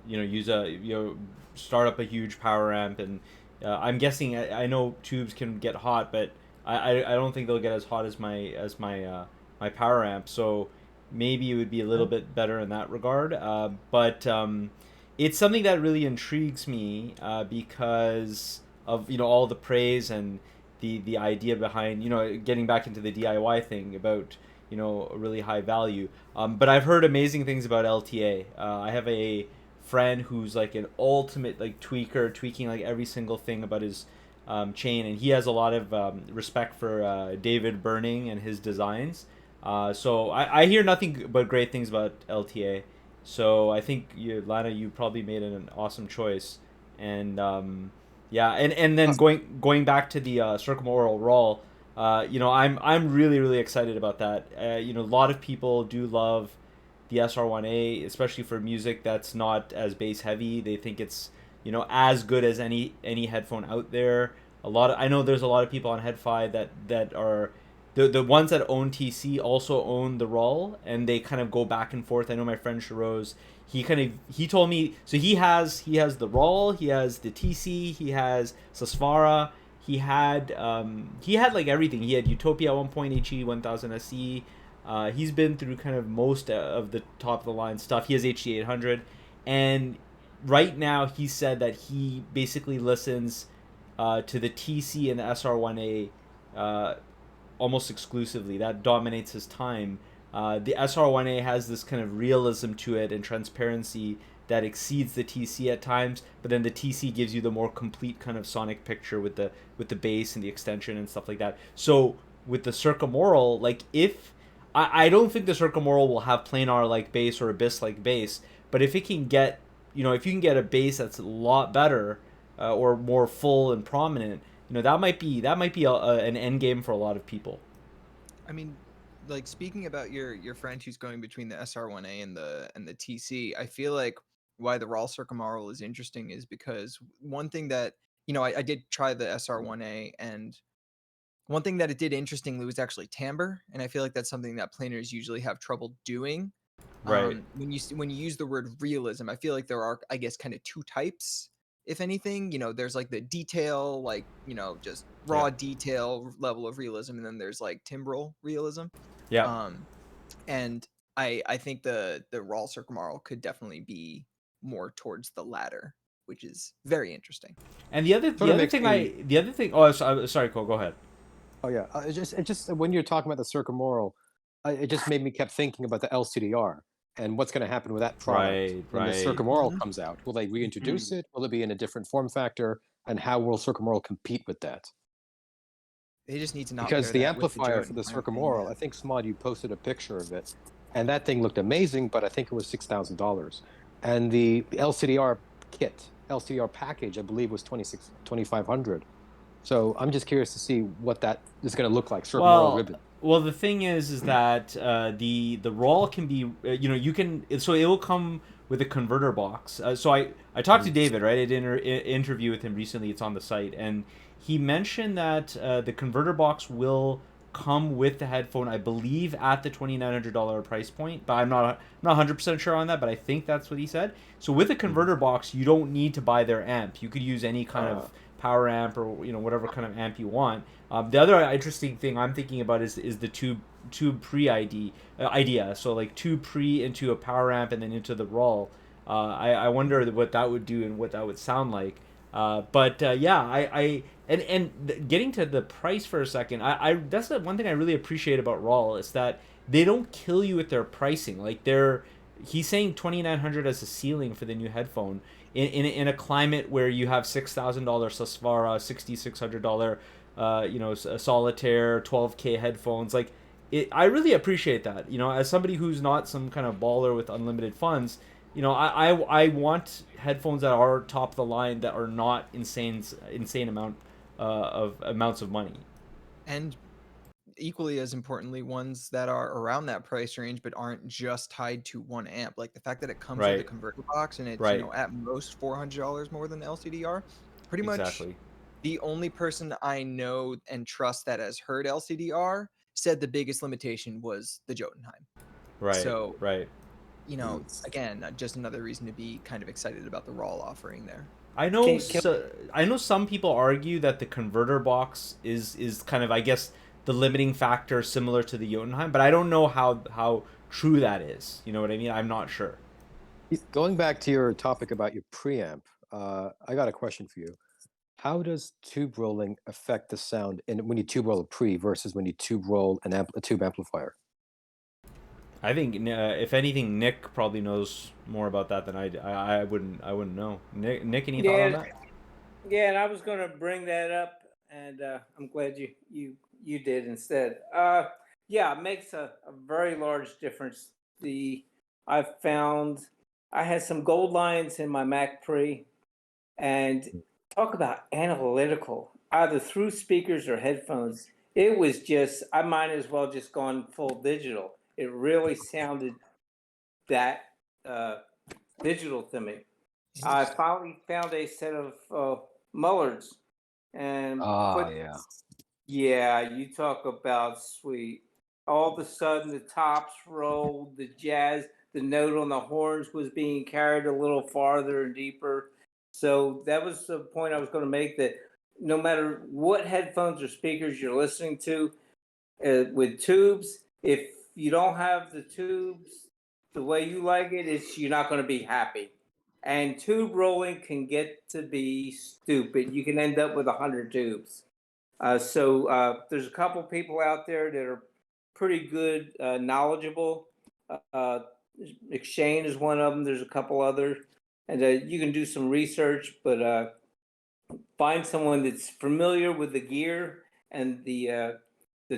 use start up a huge power amp. And I'm guessing, I know tubes can get hot, but I don't think they'll get as hot as my power amp. So maybe it would be a little bit better in that regard. But it's something that really intrigues me because of all the praise and the idea behind getting back into the DIY thing about a really high value. But I've heard amazing things about LTA. I have a friend who's like an ultimate like tweaker, tweaking like every single thing about his chain, and he has a lot of respect for David Burning and his designs. So I hear nothing but great things about LTA. So I think Lana, you probably made an awesome choice. And yeah, and then going back to the Circumaural Raal, I'm really really excited about that. A lot of people do love the SR1A, especially for music that's not as bass heavy. They think it's as good as any headphone out there. I know there's a lot of people on HeadFi that are the ones that own TC also own the Raal, and they kind of go back and forth. I know my friend Shiroz, he told me, so he has the Raal, he has the TC, he has Sasvara, he had like everything. He had Utopia at one point, HE 1000 SE. He's been through kind of most of the top of the line stuff. He has HD 800, and right now he said that he basically listens to the TC and the SR1A almost exclusively. That dominates his time. The SR1A has this kind of realism to it and transparency that exceeds the TC at times, but then the TC gives you the more complete kind of sonic picture with the bass and the extension and stuff like that. So with the Circumaural, like if I don't think the Circumaural will have planar like bass or abyss like bass, but if it can get if you can get a bass that's a lot better or more full and prominent, that might be an end game for a lot of people. I mean, like speaking about your friend who's going between the SR1A and the TC, I feel like why the Raal Circumaural is interesting is because one thing that I did try the SR1A, and one thing that it did interestingly was actually timbre, and I feel like that's something that planers usually have trouble doing. Right. When you use the word realism, I feel like there are, I guess, kind of two types. If anything, there's like the detail, like just raw detail level of realism, and then there's like timbral realism. Yeah. And I think the Raal Circumaural could definitely be more towards the latter, which is very interesting. And the other thing. Oh, sorry, Cole. Go ahead. Oh yeah, it just when you're talking about the Circumaural, it just made me kept thinking about the LCDR and what's going to happen with that product when the Circumaural comes out. Will they reintroduce it? Will it be in a different form factor? And how will Circumaural compete with that? They just need to not because the pair that amplifier with for the Circumaural, I think Smod, you posted a picture of it, and that thing looked amazing, but I think it was $6,000. And the LCDR kit, LCDR package, I believe was $2,500. So I'm just curious to see what that is going to look like. Circumaural ribbon. Well, the thing is that the Raal can be you can, so it will come with a converter box. So I talked to David, right? I did an interview with him recently. It's on the site, and he mentioned that the converter box will come with the headphone, I believe, at the $2,900 price point, but I'm not 100% sure on that, but I think that's what he said. So with a converter box, you don't need to buy their amp. You could use any kind of power amp or whatever kind of amp you want. The other interesting thing I'm thinking about is the tube pre idea. So like tube pre into a power amp and then into the Raal. I wonder what that would do and what that would sound like. But getting to the price for a second, that's the one thing I really appreciate about Raal is that they don't kill you with their pricing. Like he's saying $2,900 as a ceiling for the new headphone in a climate where you have $6,000 Sasvara, $6,600 Solitaire 12K headphones. Like I really appreciate that. As somebody who's not some kind of baller with unlimited funds, I want headphones that are top of the line, that are not insane amounts of money. And equally as importantly, ones that are around that price range but aren't just tied to one amp. Like the fact that it comes with a Right. converter box and it's, Right. at most $400 more than the LCDR. Pretty much Exactly. the only person I know and trust that has heard LCDR said the biggest limitation was the Jotunheim. Right. So, Right. again, just another reason to be kind of excited about the Raal offering there. I know. Can I know some people argue that the converter box is kind of, I guess, the limiting factor, similar to the Jotunheim, but I don't know how true that is. You know what I mean? I'm not sure. Going back to your topic about your preamp, I got a question for you. How does tube rolling affect the sound when you tube roll a pre versus when you tube roll a tube amplifier? I think if anything, Nick probably knows more about that than I do. I wouldn't know. Nick, any thought on that? Yeah, and I was going to bring that up, and I'm glad you did instead. Yeah, it makes a very large difference. I've found I had some gold lines in my Mac Pre, and talk about analytical, either through speakers or headphones. It was just, I might as well just gone full digital. It really sounded that digital to me. I finally found a set of Mullards, and yeah, you talk about sweet. All of a sudden, the tops rolled, the jazz, the note on the horns was being carried a little farther and deeper. So that was the point I was going to make, that no matter what headphones or speakers you're listening to, with tubes, if you don't have the tubes the way you like it, you're not going to be happy. And tube rolling can get to be stupid. You can end up with 100 tubes. So there's a couple people out there that are pretty good, knowledgeable. Uh, Exchange is one of them. There's a couple others, and you can do some research, but find someone that's familiar with the gear and the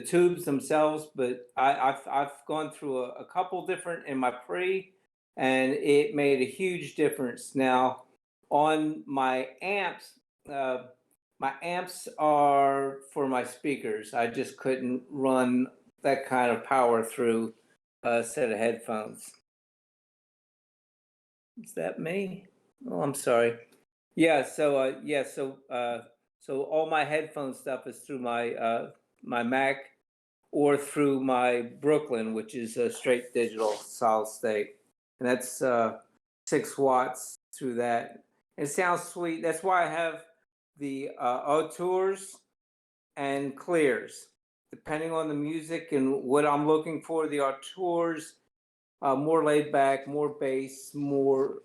tubes themselves. But I've gone through a couple different in my pre, and it made a huge difference. Now on my amps, my amps are for my speakers. I just couldn't run that kind of power through a set of headphones. Is that me? Oh, I'm sorry. Yeah. So all my headphone stuff is through my Mac or through my Brooklyn, which is a straight digital solid state, and that's 6 watts through that. It sounds sweet. That's why I have the auteurs and clears, depending on the music and what I'm looking for. The auteurs, more laid back, more bass, more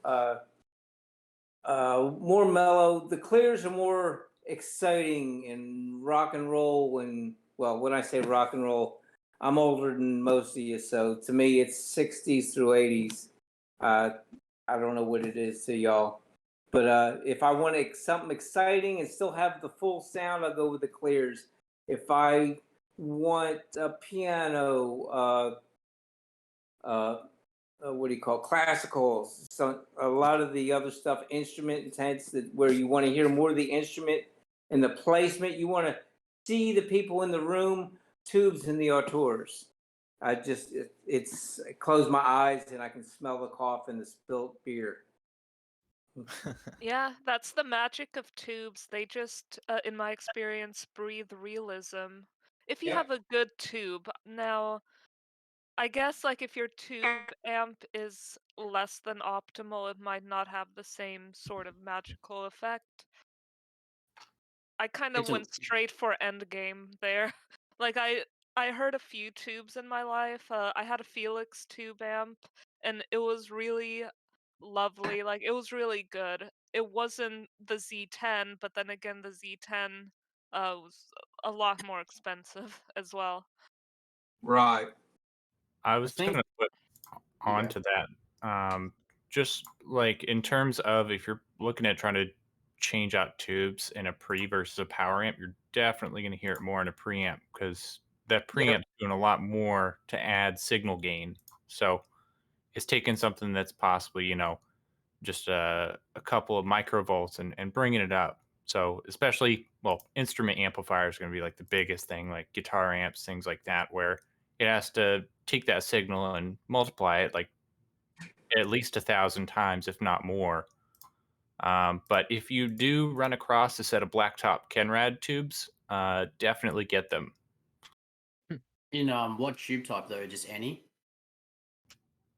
mellow. The clears are more exciting and rock and roll. And well, when I say rock and roll, I'm older than most of you, so to me it's 60s through 80s. I don't know what it is to y'all, but if I want something exciting and still have the full sound, I'll go with the clears. If I want a piano, what do you call it? Classical? So a lot of the other stuff, instrument intense, that where you want to hear more of the instrument and the placement. You want to see the people in the room, tubes and the auteurs. I close my eyes and I can smell the cough and the spilt beer. Yeah, that's the magic of tubes. They just, in my experience, breathe realism. If you Yeah. have a good tube, now, I guess like if your tube amp is less than optimal, it might not have the same sort of magical effect. I kind of It's a went straight for endgame there. Like I heard a few tubes in my life. I had a Felix tube amp, and it was really lovely. Like it was really good. It wasn't the Z10, but then again, the Z10 was a lot more expensive as well. Right. I I was think gonna put Yeah. onto that. Just like in terms of if you're looking at trying to change out tubes in a pre versus a power amp, you're definitely going to hear it more in a preamp because that preamp is doing a lot more to add signal gain. So it's taking something that's possibly, just a couple of microvolts and bringing it up. So especially, well, instrument amplifiers are going to be like the biggest thing, like guitar amps, things like that, where it has to take that signal and multiply it like at least 1,000 times, if not more. But if you do run across a set of blacktop Kenrad tubes, definitely get them. In what tube type though? Just any?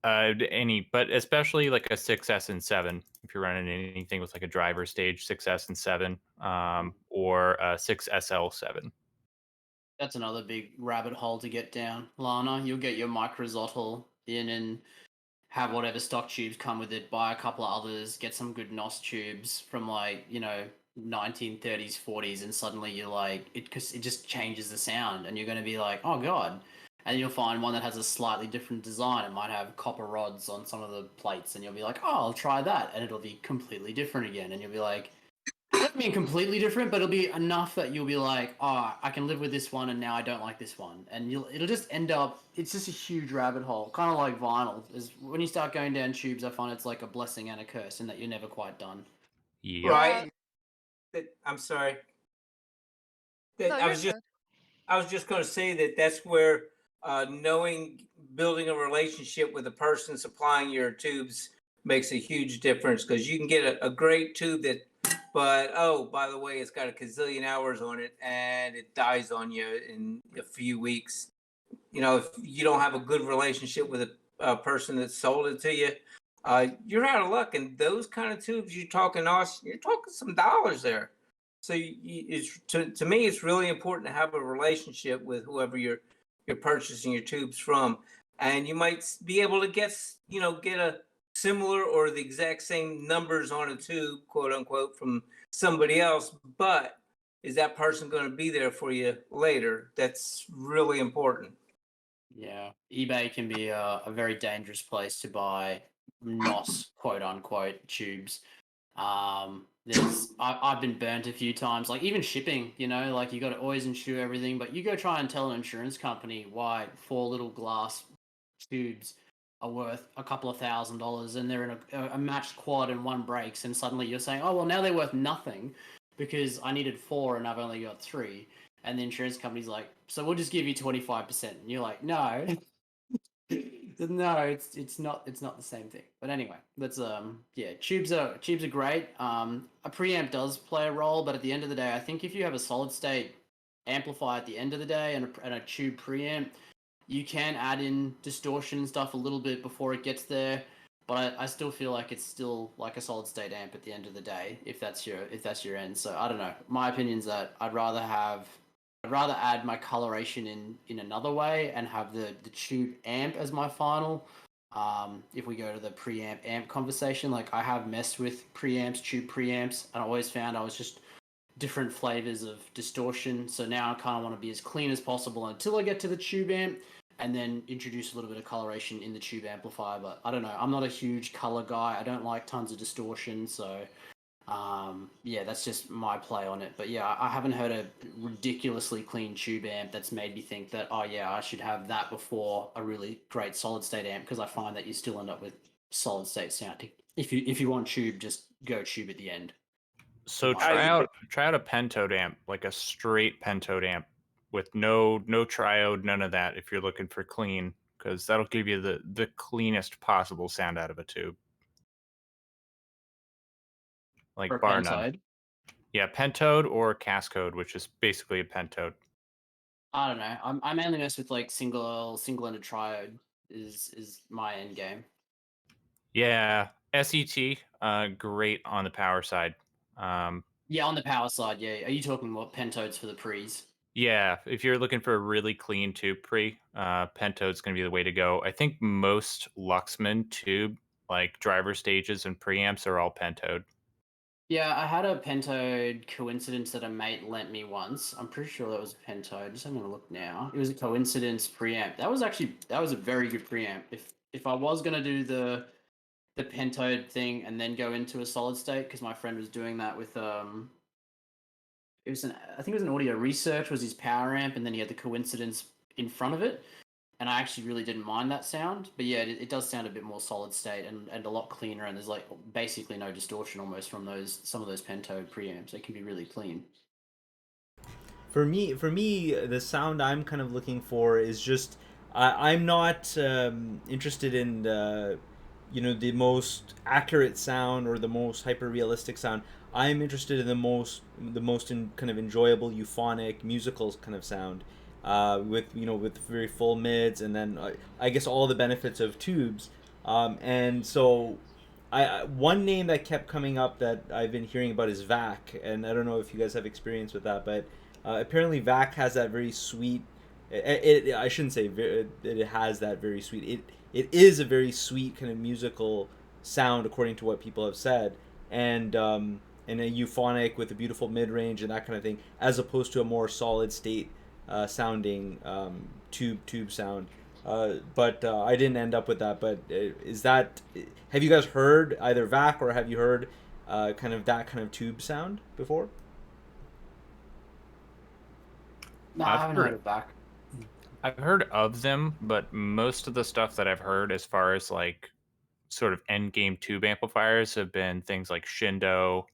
Any, but especially like a 6S and 7. If you're running anything with like a driver stage 6S and 7, or a 6SL7. That's another big rabbit hole to get down. Lana, you'll get your microzotl in and have whatever stock tubes come with it, buy a couple of others, get some good NOS tubes from like, 1930s, 40s, and suddenly you're like, it just changes the sound, and you're going to be like, oh god. And you'll find one that has a slightly different design. It might have copper rods on some of the plates, and you'll be like, oh, I'll try that, and it'll be completely different again, and you'll be like, I don't mean completely different, but it'll be enough that you'll be like, oh, I can live with this one, and now I don't like this one, and it'll just end up. It's just a huge rabbit hole, kind of like vinyl. Is when you start going down tubes, I find it's like a blessing and a curse, in that you're never quite done. Yep. Right. I'm sorry. No, I you're was just good. I was just going to say that's where building a relationship with the person supplying your tubes makes a huge difference, because you can get a great tube but oh, by the way, it's got a gazillion hours on it and it dies on you in a few weeks. If you don't have a good relationship with a person that sold it to you, you're out of luck. And those kind of tubes, you're talking some dollars there. So to me, it's really important to have a relationship with whoever you're purchasing your tubes from, and you might be able to get a similar or the exact same numbers on a tube, quote unquote, from somebody else. But is that person going to be there for you later? That's really important. Yeah, eBay can be a very dangerous place to buy NOS quote unquote tubes. I've been burnt a few times, like even shipping, like you got to always insure everything, but you go try and tell an insurance company why 4 little glass tubes are worth a couple of $1,000, and they're in a matched quad and one breaks, and suddenly you're saying, oh well, now they're worth nothing because I needed 4 and I've only got 3, and the insurance company's like, so we'll just give you 25%, and you're like, no. No, it's not the same thing. But anyway, let's tubes are great. A preamp does play a role, but at the end of the day, I think if you have a solid state amplifier at the end of the day and a tube preamp, you can add in distortion and stuff a little bit before it gets there. But I still feel like it's still like a solid state amp at the end of the day, if that's your end. So I don't know. My opinion's that I'd rather add my coloration in another way and have the tube amp as my final. If we go to the preamp amp conversation, like I have messed with preamps, tube preamps, and I always found I was just different flavors of distortion. So now I kind of want to be as clean as possible until I get to the tube amp, and then introduce a little bit of coloration in the tube amplifier. But I don't know. I'm not a huge color guy. I don't like tons of distortion. So that's just my play on it. But yeah, I haven't heard a ridiculously clean tube amp that's made me think that, oh yeah, I should have that before a really great solid state amp, because I find that you still end up with solid state sounding. If you want tube, just go tube at the end. So try out a pentode amp, like a straight pentode amp with no triode, none of that, if you're looking for clean, because that'll give you the cleanest possible sound out of a tube. Like For a bar pentode? none. Yeah, pentode or cascode, which is basically a pentode. I don't know. I mainly mess with like single-ended triode is my end game. Yeah, SET, great on the power side. Yeah, on the power side, yeah. Are you talking about pentodes for the pre's? Yeah, if you're looking for a really clean tube pre, pentode's going to be the way to go. I think most Luxman tube, like driver stages and preamps, are all pentode. Yeah, I had a pentode coincidence that a mate lent me once. I'm pretty sure that was a pentode. Just having a look now. It was a coincidence preamp. That was a very good preamp. If I was gonna do the pentode thing and then go into a solid state, because my friend was doing that with I think it was an Audio Research was his power amp, and then he had the coincidence in front of it. and I actually really didn't mind that sound. But yeah, it does sound a bit more solid state and a lot cleaner. And there's like basically no distortion almost from some of those pentode preamps. They can be really clean. For me, the sound I'm kind of looking for is just I'm not interested in the most accurate sound or the most hyper realistic sound. I'm interested in the most kind of enjoyable euphonic musical kind of sound, with very full mids, and then I guess all the benefits of tubes. And so one name that kept coming up that I've been hearing about is VAC, and I don't know if you guys have experience with that, but apparently VAC has that very sweet. I shouldn't say it has that very sweet. It is a very sweet kind of musical sound according to what people have said, and a euphonic with a beautiful mid range and that kind of thing, as opposed to a more solid state sounding tube sound. But I didn't end up with that. But is that? Have you guys heard either VAC, or have you heard kind of that kind of tube sound before? No, I haven't heard it back. I've heard of them, but most of the stuff that I've heard as far as like sort of end game tube amplifiers have been things like Shindo,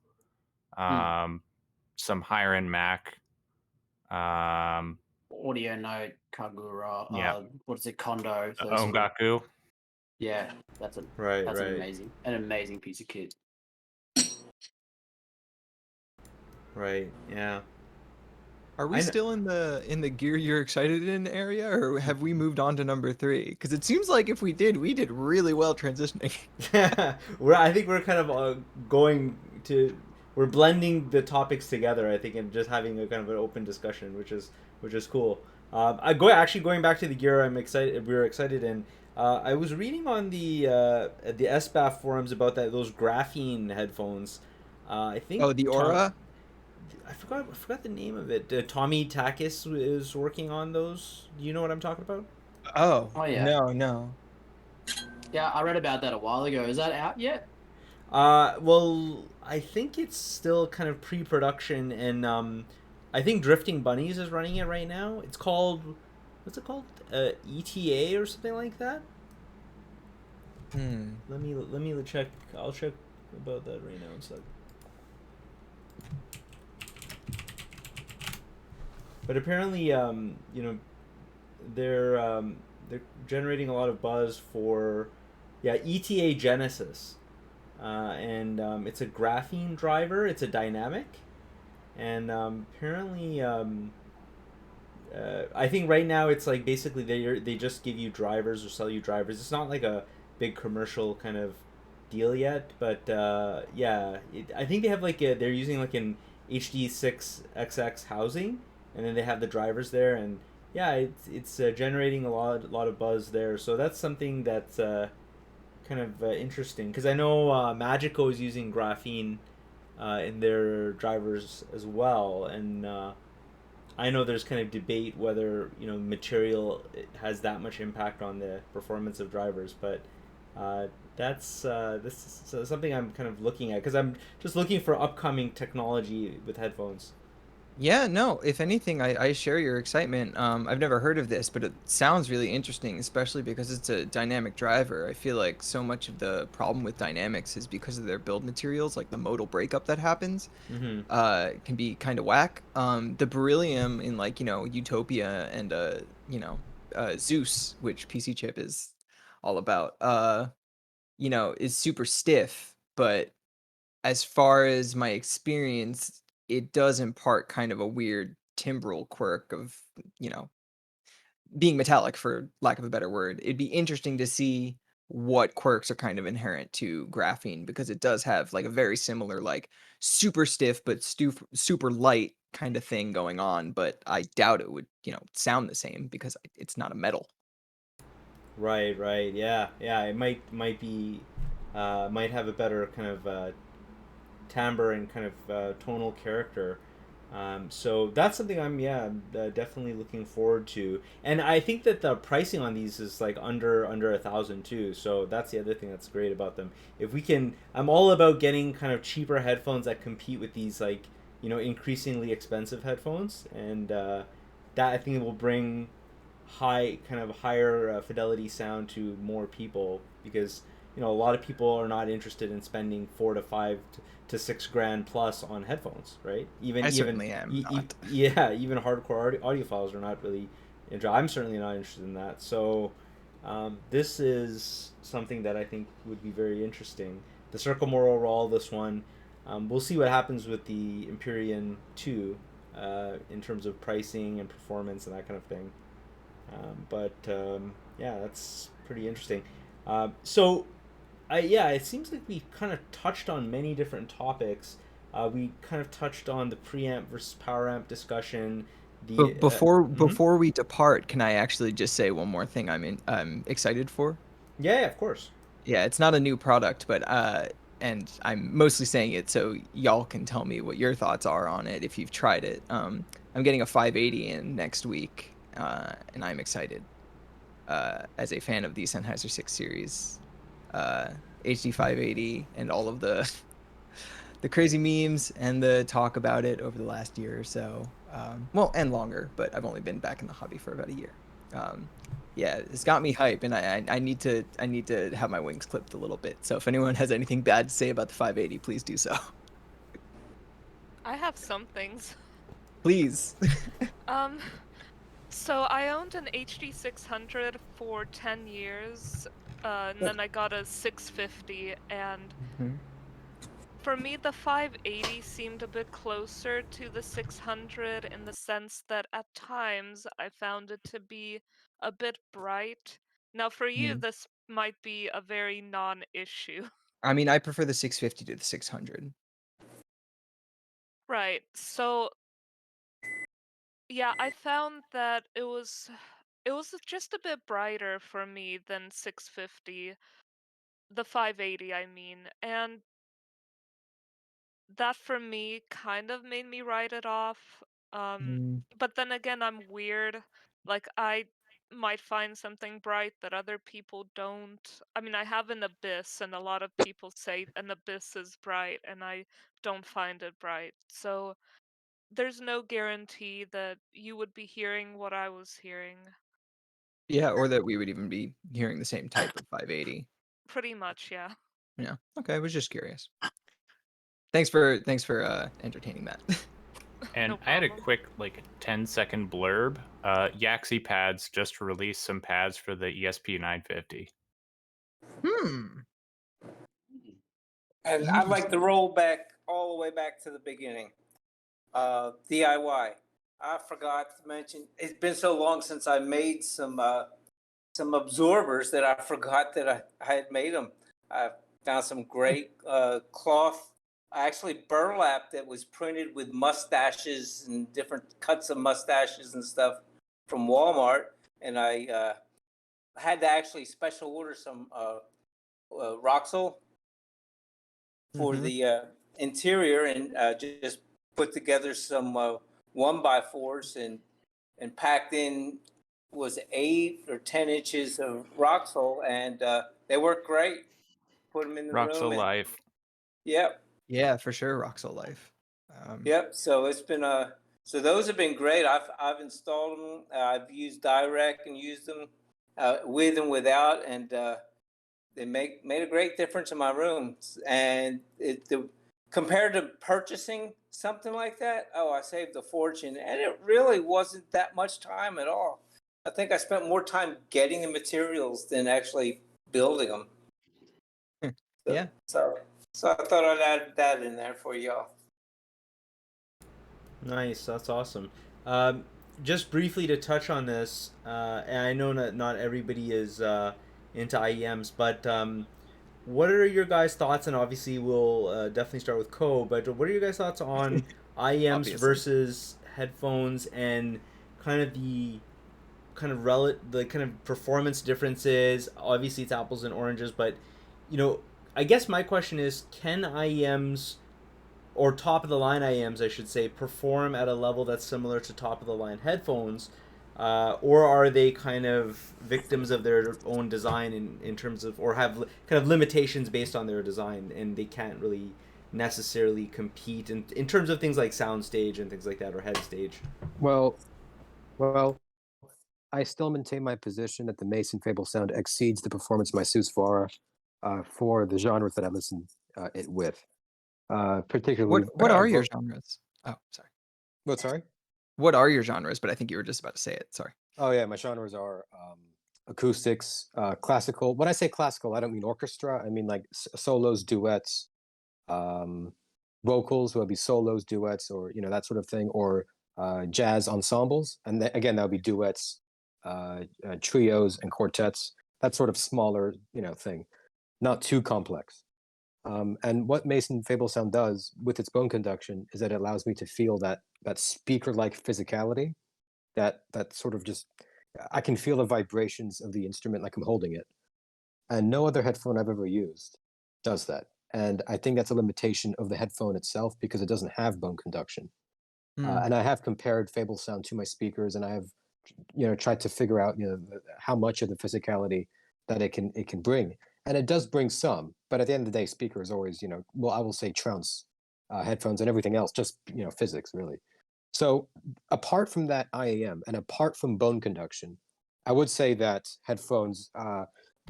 some higher end Mac, Audio Note, Kagura, yeah, what is it, Kondo? Ongaku. Yeah, that's Right. an amazing piece of kit. Right. Yeah. Are we still in the gear you're excited in area, or have we moved on to number 3? Because it seems like if we did really well transitioning. I think we're kind of we're blending the topics together, I think, and just having a kind of an open discussion, which is cool. Going back to the gear, we're excited in. I was reading on the SBAF forums about those graphene headphones. I think. Oh, the Aura. I forgot the name of it. Tommy Takis is working on those. Do you know what I'm talking about? Oh yeah. No. Yeah, I read about that a while ago. Is that out yet? Well, I think it's still kind of pre-production, and I think Drifting Bunnies is running it right now. It's called, what's it called? ETA or something like that. Let me check. I'll check about that right now. It's like. But apparently, they're generating a lot of buzz for, ETA Genesis, and it's a graphene driver. It's a dynamic, and apparently, I think right now it's like basically they just give you drivers or sell you drivers. It's not like a big commercial kind of deal yet, but I think they have they're using like an HD6XX housing. And then they have the drivers there, and it's generating a lot of buzz there. So that's something that's kind of interesting, because I know Magico is using graphene in their drivers as well, and I know there's kind of debate whether material has that much impact on the performance of drivers, but this is something I'm kind of looking at, because I'm just looking for upcoming technology with headphones. Yeah, no, if anything, I share your excitement. I've never heard of this, but it sounds really interesting, especially because it's a dynamic driver. I feel like so much of the problem with dynamics is because of their build materials, like the modal breakup that happens, can be kind of whack. The beryllium in Utopia and Zeus, which PC Chip is all about, is super stiff, but as far as my experience, it does impart kind of a weird timbral quirk of, being metallic, for lack of a better word. It'd be interesting to see what quirks are kind of inherent to graphene, because it does have like a very similar, like super stiff but super light kind of thing going on. But I doubt it would, sound the same because it's not a metal. Right. Yeah. It might be, might have a better kind of timbre and kind of tonal character. So that's something I'm definitely looking forward to, and I think that the pricing on these is like under $1,000 too. So that's the other thing that's great about them. If we can, I'm all about getting kind of cheaper headphones that compete with these increasingly expensive headphones, and that I think will bring higher fidelity sound to more people, because a lot of people are not interested in spending 4 to 5 to 6 grand plus on headphones, right? I certainly am not. Yeah, even hardcore audiophiles are not really I'm certainly not interested in that. So this is something that I think would be very interesting. The Circumaural Raal, this one, we'll see what happens with the Empyrean 2 in terms of pricing and performance and that kind of thing. Yeah, that's pretty interesting. It seems like we kind of touched on many different topics. We kind of touched on the preamp versus power amp discussion. But before we depart, can I actually just say one more thing I'm excited for? Yeah, of course. Yeah, it's not a new product, but and I'm mostly saying it so y'all can tell me what your thoughts are on it if you've tried it. I'm getting a 580 in next week, and I'm excited. As a fan of the Sennheiser 6 series, HD 580, and all of the crazy memes and the talk about it over the last year or so. Well, and longer, but I've only been back in the hobby for about a year. Yeah, it's got me hype, and I need to have my wings clipped a little bit. So if anyone has anything bad to say about the 580, please do so. I have some things. Please. So I owned an HD 600 for 10 years, and then I got a 650, and for me the 580 seemed a bit closer to the 600 in the sense that at times I found it to be a bit bright. Now for you, this might be a very non-issue. I mean, I prefer the 650 to the 600. Right, so yeah, I found that it was just a bit brighter for me than 650, the 580 I mean, and that for me kind of made me write it off. But then again, I'm weird. Like I might find something bright that other people don't. I mean, I have an abyss, and a lot of people say an abyss is bright, and I don't find it bright. So there's no guarantee that you would be hearing what I was hearing. Yeah, or that we would even be hearing the same type of 580. Pretty much, yeah. Yeah. Okay, I was just curious. Thanks for entertaining that. And No I had a problem. quick 10-second blurb. Yaxi Pads just released some pads for the ESP 950. And I'd like to roll back all the way back to the beginning. DIY. I forgot to mention, it's been so long since I made some absorbers that I forgot that I had made them. I found some great cloth. I actually burlap that was printed with mustaches and different cuts of mustaches and stuff from Walmart. And I had to actually special order some Roxel for the interior, and just put together some 1x4s and packed in was 8 or 10 inches of Roxel, and they work great. Put them in the Roxo room. Life. Yep. Yeah, for sure, Roxo Life. Yep. So it's been so those have been great. I've installed them. I've used direct and used them with and without, and they made a great difference in my room. And compared to purchasing something like that, I saved a fortune, and it really wasn't that much time at all. I think I spent more time getting the materials than actually building them. Yeah. So I thought I'd add that in there for y'all. Nice, that's awesome. Just briefly to touch on this, and I know not everybody is into IEMs, but what are your guys' thoughts? And obviously, we'll definitely start with Co. But what are your guys' thoughts on IEMs versus headphones, and kind of the performance differences? Obviously, it's apples and oranges, but I guess my question is, can IEMs, or top of the line IEMs, I should say, perform at a level that's similar to top of the line headphones, or are they kind of victims of their own design in terms of, or have kind of limitations based on their design, and they can't really necessarily compete in terms of things like sound stage and things like that, or head stage? Well, I still maintain my position that the Mason Fable sound exceeds the performance of my Susvara for the genres that I listen it with. Particularly, What are your genres? Oh, sorry. What? Sorry. What are your genres? But I think you were just about to say it. Sorry. Oh yeah, my genres are acoustics, classical. When I say classical, I don't mean orchestra. I mean like solos, duets, vocals. Will be solos, duets, or that sort of thing, or jazz ensembles. And again, that would be duets, trios, and quartets. That sort of smaller, thing, not too complex. And what Mason Fable Sound does with its bone conduction is that it allows me to feel that speaker-like physicality, that sort of just I can feel the vibrations of the instrument like I'm holding it. And no other headphone I've ever used does that. And I think that's a limitation of the headphone itself because it doesn't have bone conduction. And I have compared Fable Sound to my speakers, and I have tried to figure out how much of the physicality that it can bring. And it does bring some, but at the end of the day, speaker is always, well, I will say trounce headphones and everything else, just, physics, really. So apart from that IEM and apart from bone conduction, I would say that headphones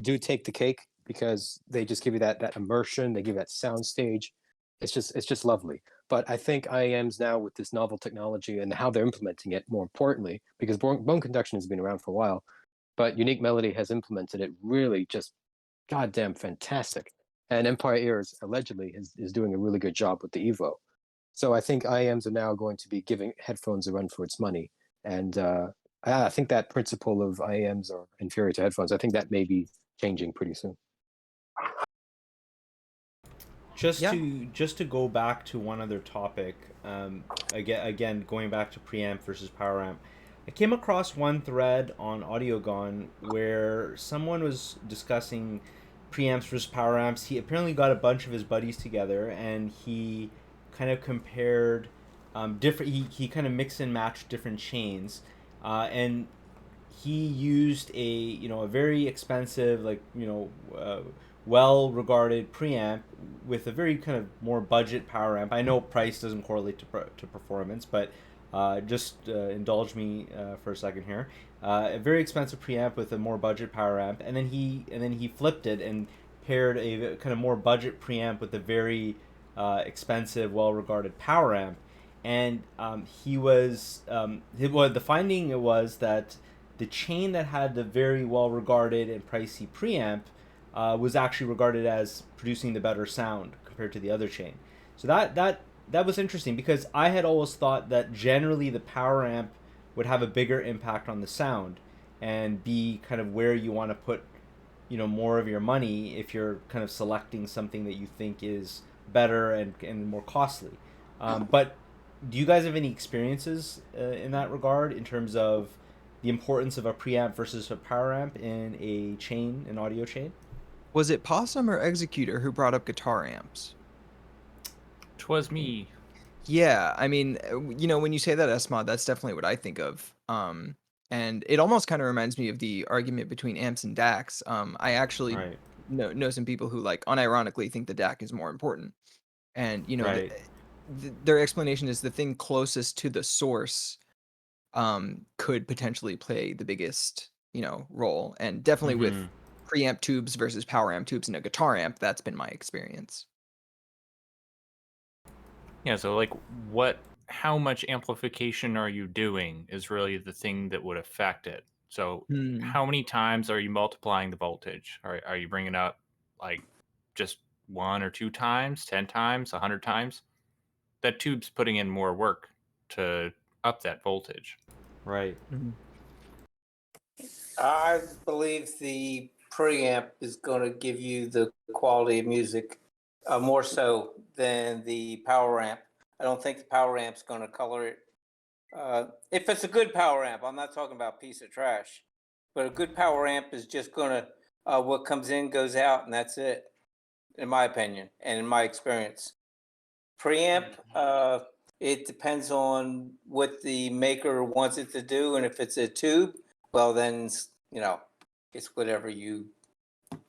do take the cake because they just give you that immersion, they give you that sound stage. It's just lovely. But I think IEMs now with this novel technology and how they're implementing it, more importantly, because bone conduction has been around for a while, but Unique Melody has implemented it really just goddamn fantastic. And Empire Ears allegedly is doing a really good job with the Evo. So I think IEMs are now going to be giving headphones a run for its money. And I think that principle of IEMs are inferior to headphones, I think that may be changing pretty soon. Just to go back to one other topic, again going back to preamp versus power amp, I came across one thread on AudioGone where someone was discussing preamps versus power amps. He apparently got a bunch of his buddies together and he kind of compared different. He kind of mixed and matched different chains, and he used a very expensive well-regarded preamp with a very kind of more budget power amp. I know price doesn't correlate to performance, but just indulge me for a second here. A very expensive preamp with a more budget power amp, and then he flipped it and paired a kind of more budget preamp with a very expensive, well-regarded power amp. And the finding was that the chain that had the very well-regarded and pricey preamp was actually regarded as producing the better sound compared to the other chain. So that was interesting because I had always thought that generally the power amp would have a bigger impact on the sound and be kind of where you want to put more of your money if you're kind of selecting something that you think is better and more costly. But do you guys have any experiences in that regard in terms of the importance of a preamp versus a power amp in an audio chain? Was it Possum or Executor who brought up guitar amps? 'Twas me. Yeah, I mean, when you say that S-Mod, that's definitely what I think of. And it almost kind of reminds me of the argument between amps and DACs. I actually know some people who unironically think the DAC is more important. And, their explanation is the thing closest to the source could potentially play the biggest, role. And definitely with preamp tubes versus power amp tubes in a guitar amp, that's been my experience. Yeah, so how much amplification are you doing is really the thing that would affect it. So how many times are you multiplying the voltage? Are you bringing up just 1 or 2 times, 10 times, 100 times? That tube's putting in more work to up that voltage. Right. I believe the preamp is going to give you the quality of music more so than the power amp. I don't think the power amp's going to color it. If it's a good power amp, I'm not talking about piece of trash, but a good power amp is just going to, what comes in goes out, and that's it, in my opinion and in my experience. Preamp, it depends on what the maker wants it to do, and if it's a tube, well then it's whatever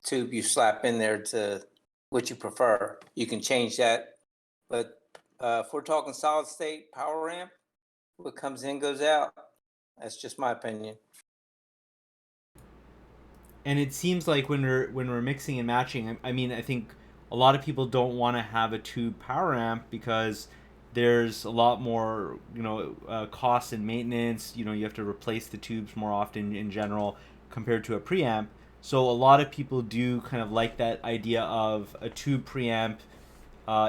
tube you slap in there to what you prefer. You can change that, but if we're talking solid state power amp, what comes in goes out. That's just my opinion. And it seems like when we're mixing and matching, I mean, I think a lot of people don't want to have a tube power amp because there's a lot more, cost and maintenance. You have to replace the tubes more often in general compared to a preamp. So a lot of people do kind of like that idea of a tube preamp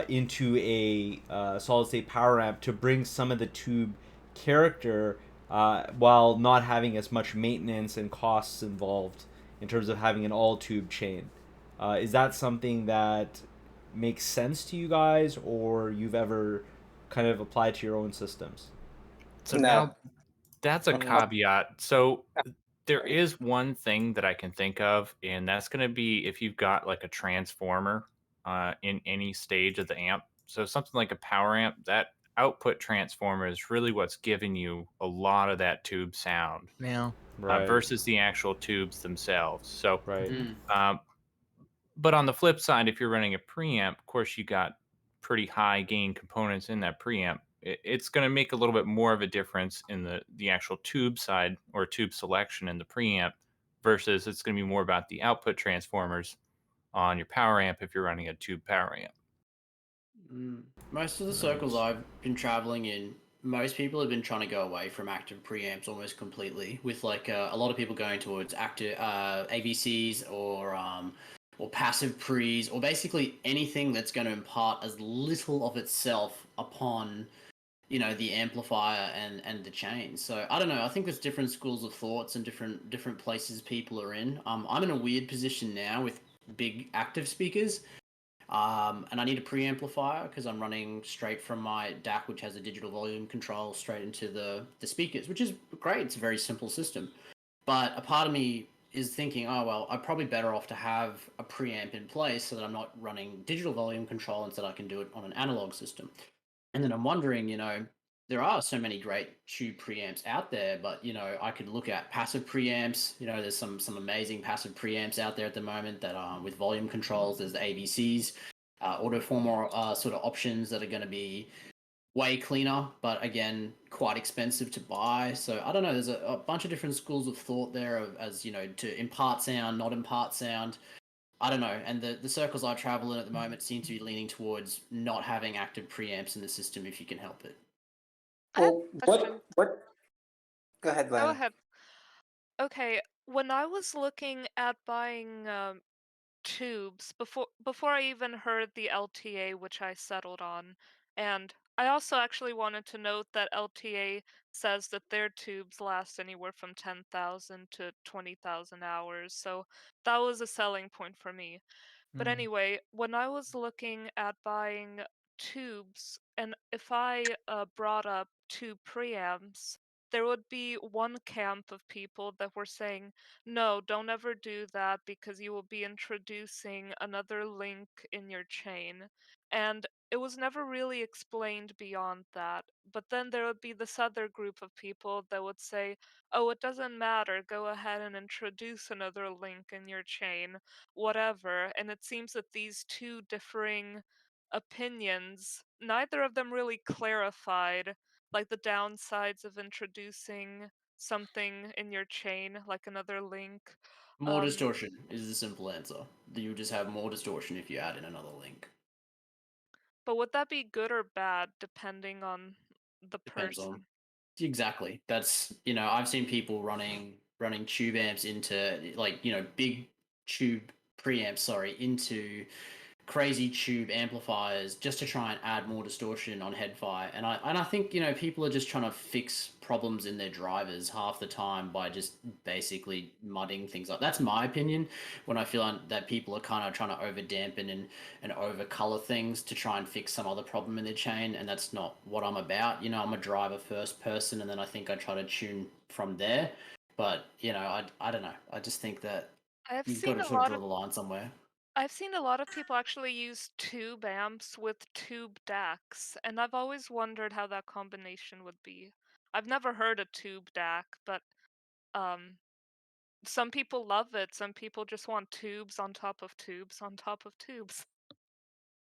into a solid state power amp to bring some of the tube character while not having as much maintenance and costs involved in terms of having an all tube chain. Is that something that makes sense to you guys, or you've ever kind of applied to your own systems? So No. now that's a No. caveat. So there is one thing that I can think of, and that's going to be if you've got like a transformer in any stage of the amp. So something like a power amp, that output transformer is really what's giving you a lot of that tube sound Yeah. Right. versus the actual tubes themselves. So, Right. um, but on the flip side, if you're running a preamp, of course, you got pretty high gain components in that preamp. It's going to make a little bit more of a difference in the actual tube side or tube selection in the preamp versus it's going to be more about the output transformers on your power amp if you're running a tube power amp. Most of the circles I've been traveling in, most people have been trying to go away from active preamps almost completely, with like a lot of people going towards active AVCs or passive pre's, or basically anything that's going to impart as little of itself upon the amplifier and the chain. So I don't know. I think there's different schools of thoughts and different places people are in. I'm in a weird position now with big active speakers. And I need a preamplifier because I'm running straight from my DAC, which has a digital volume control, straight into the speakers, which is great. It's a very simple system. But a part of me is thinking, oh, well, I'm probably better off to have a preamp in place so that I'm not running digital volume control, instead I can do it on an analog system. And then I'm wondering, there are so many great tube preamps out there, but I could look at passive preamps. There's some amazing passive preamps out there at the moment that are with volume controls. There's the AVCs, autoformer sort of options that are going to be way cleaner, but again, quite expensive to buy. So I don't know. There's a bunch of different schools of thought there as to impart sound, not impart sound. I don't know. And the circles I travel in at the moment seem to be leaning towards not having active preamps in the system if you can help it. I have Well, a question. what? Go ahead, Go Lennon. ahead. Okay, when I was looking at buying tubes before I even heard the LTA, which I settled on, and I also actually wanted to note that LTA says that their tubes last anywhere from 10,000 to 20,000 hours, so that was a selling point for me. But anyway, when I was looking at buying tubes, and if I brought up two preamps, there would be one camp of people that were saying, no, don't ever do that because you will be introducing another link in your chain. And it was never really explained beyond that. But then there would be this other group of people that would say, oh, it doesn't matter, go ahead and introduce another link in your chain, whatever. And it seems that these two differing opinions, neither of them really clarified like the downsides of introducing something in your chain, like another link. More Um, distortion is the simple answer. You just have more distortion if you add in another link. but would that be good or bad depending on the Depends on person? exactly. That's I've seen people running tube amps into big tube preamps, sorry, into crazy tube amplifiers just to try and add more distortion on head-fi. And I think people are just trying to fix problems in their drivers half the time by just basically mudding things up. That's my opinion. When I feel that people are kind of trying to over dampen and over color things to try and fix some other problem in their chain, and that's not what I'm about. I'm a driver first person, and then I think I try to tune from there. But I don't know. I just think that I've you've got seen to a sort of lot draw of the line somewhere. I've seen a lot of people actually use tube amps with tube DACs, and I've always wondered how that combination would be. I've never heard a tube DAC, but um, some people love it. Some people just want tubes on top of tubes on top of tubes.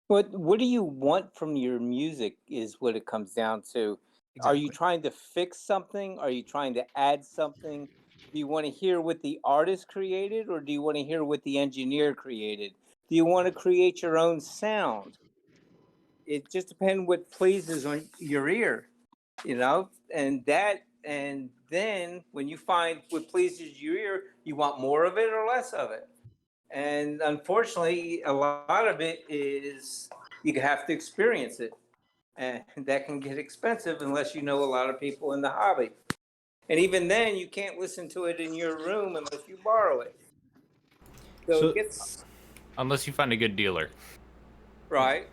What do you want from your music is what it comes down to. Are you Exactly. trying to fix something? Are you trying to add something? Do you want to hear what the artist created, or do you want to hear what the engineer created? Do you want to create your own sound? It just depends what pleases on your ear, and then when you find what pleases your ear, you want more of it or less of it. And unfortunately, a lot of it is you have to experience it, and that can get expensive unless you know a lot of people in the hobby. And even then, you can't listen to it in your room unless you borrow it. So it So gets Unless you find a good dealer. right.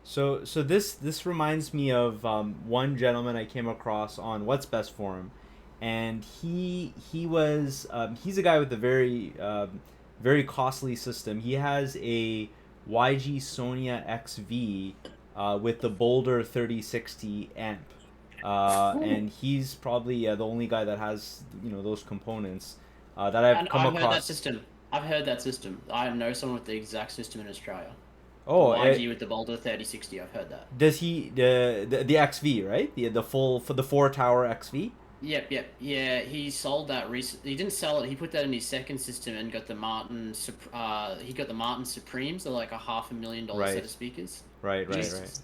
so this reminds me of one gentleman I came across on What's Best Forum, and he's a guy with a very costly system. He has a YG Sonia XV with the Boulder 3060 amp, and he's probably the only guy that has those components that I've And come I've heard that across. system. I've heard that system. I know someone with the exact system in Australia. The Oh, YG with the Boulder 3060. I've heard that. does he the XV, right? The full for the 4 tower XV? Yep. Yeah, he sold that recently. He didn't sell it. He put that in his second system and got the Martin. He got the Martin Supremes. They're like a $500,000 set Right. of speakers. Right. Jesus.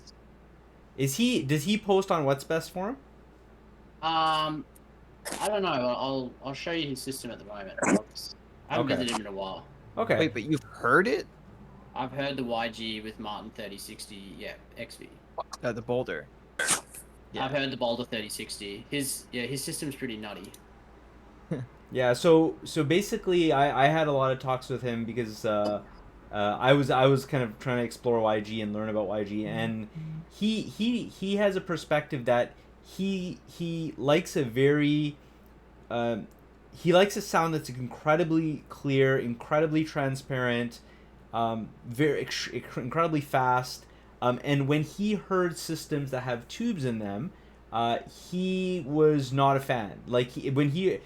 Does he post on What's Best for him? I don't know. I'll show you his system at the moment. I haven't Okay. visited him in a while. Okay. Wait, but you've heard it? I've heard the YG with Martin 3060. Yeah, XV. The Boulder. Yeah. I've heard the Boulder 3060. His system's pretty nutty. Yeah, so basically, I had a lot of talks with him because I was kind of trying to explore YG and learn about YG, and he has a perspective that he likes a very he likes a sound that's incredibly clear, incredibly transparent, incredibly fast. And when he heard systems that have tubes in them, he was not a fan. Like when he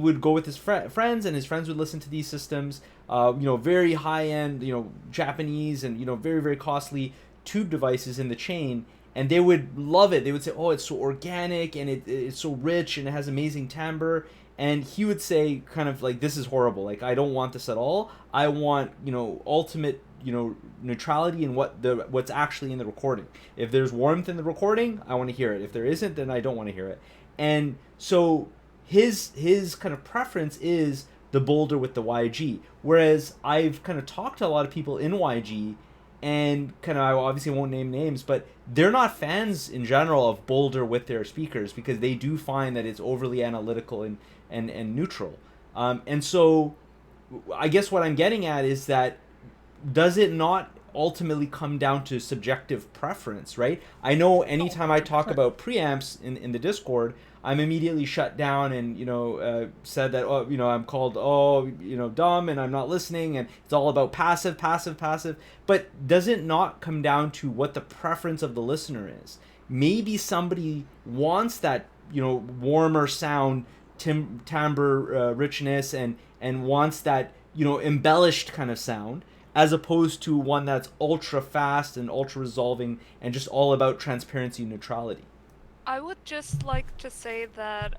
would go with his friends, and his friends would listen to these systems. Very high end, Japanese, and very very costly tube devices in the chain, and they would love it. They would say, "Oh, it's so organic, and it's so rich, and it has amazing timbre." And he would say, kind of like, "This is horrible. Like, I don't want this at all. I want ultimate neutrality in what's actually in the recording. If there's warmth in the recording, I want to hear it. If there isn't, then I don't want to hear it." And so his kind of preference is the Boulder with the YG. Whereas I've kind of talked to a lot of people in YG, and kind of, I obviously won't name names, but they're not fans in general of Boulder with their speakers because they do find that it's overly analytical and neutral. And so I guess what I'm getting at is that, does it not ultimately come down to subjective preference, right? I know anytime I talk about preamps in the Discord, I'm immediately shut down and said that I'm called dumb and I'm not listening, and it's all about passive. But does it not come down to what the preference of the listener is? Maybe somebody wants that warmer sound, timbre richness, and wants that embellished kind of sound, as opposed to one that's ultra fast and ultra resolving and just all about transparency and neutrality. I would just like to say that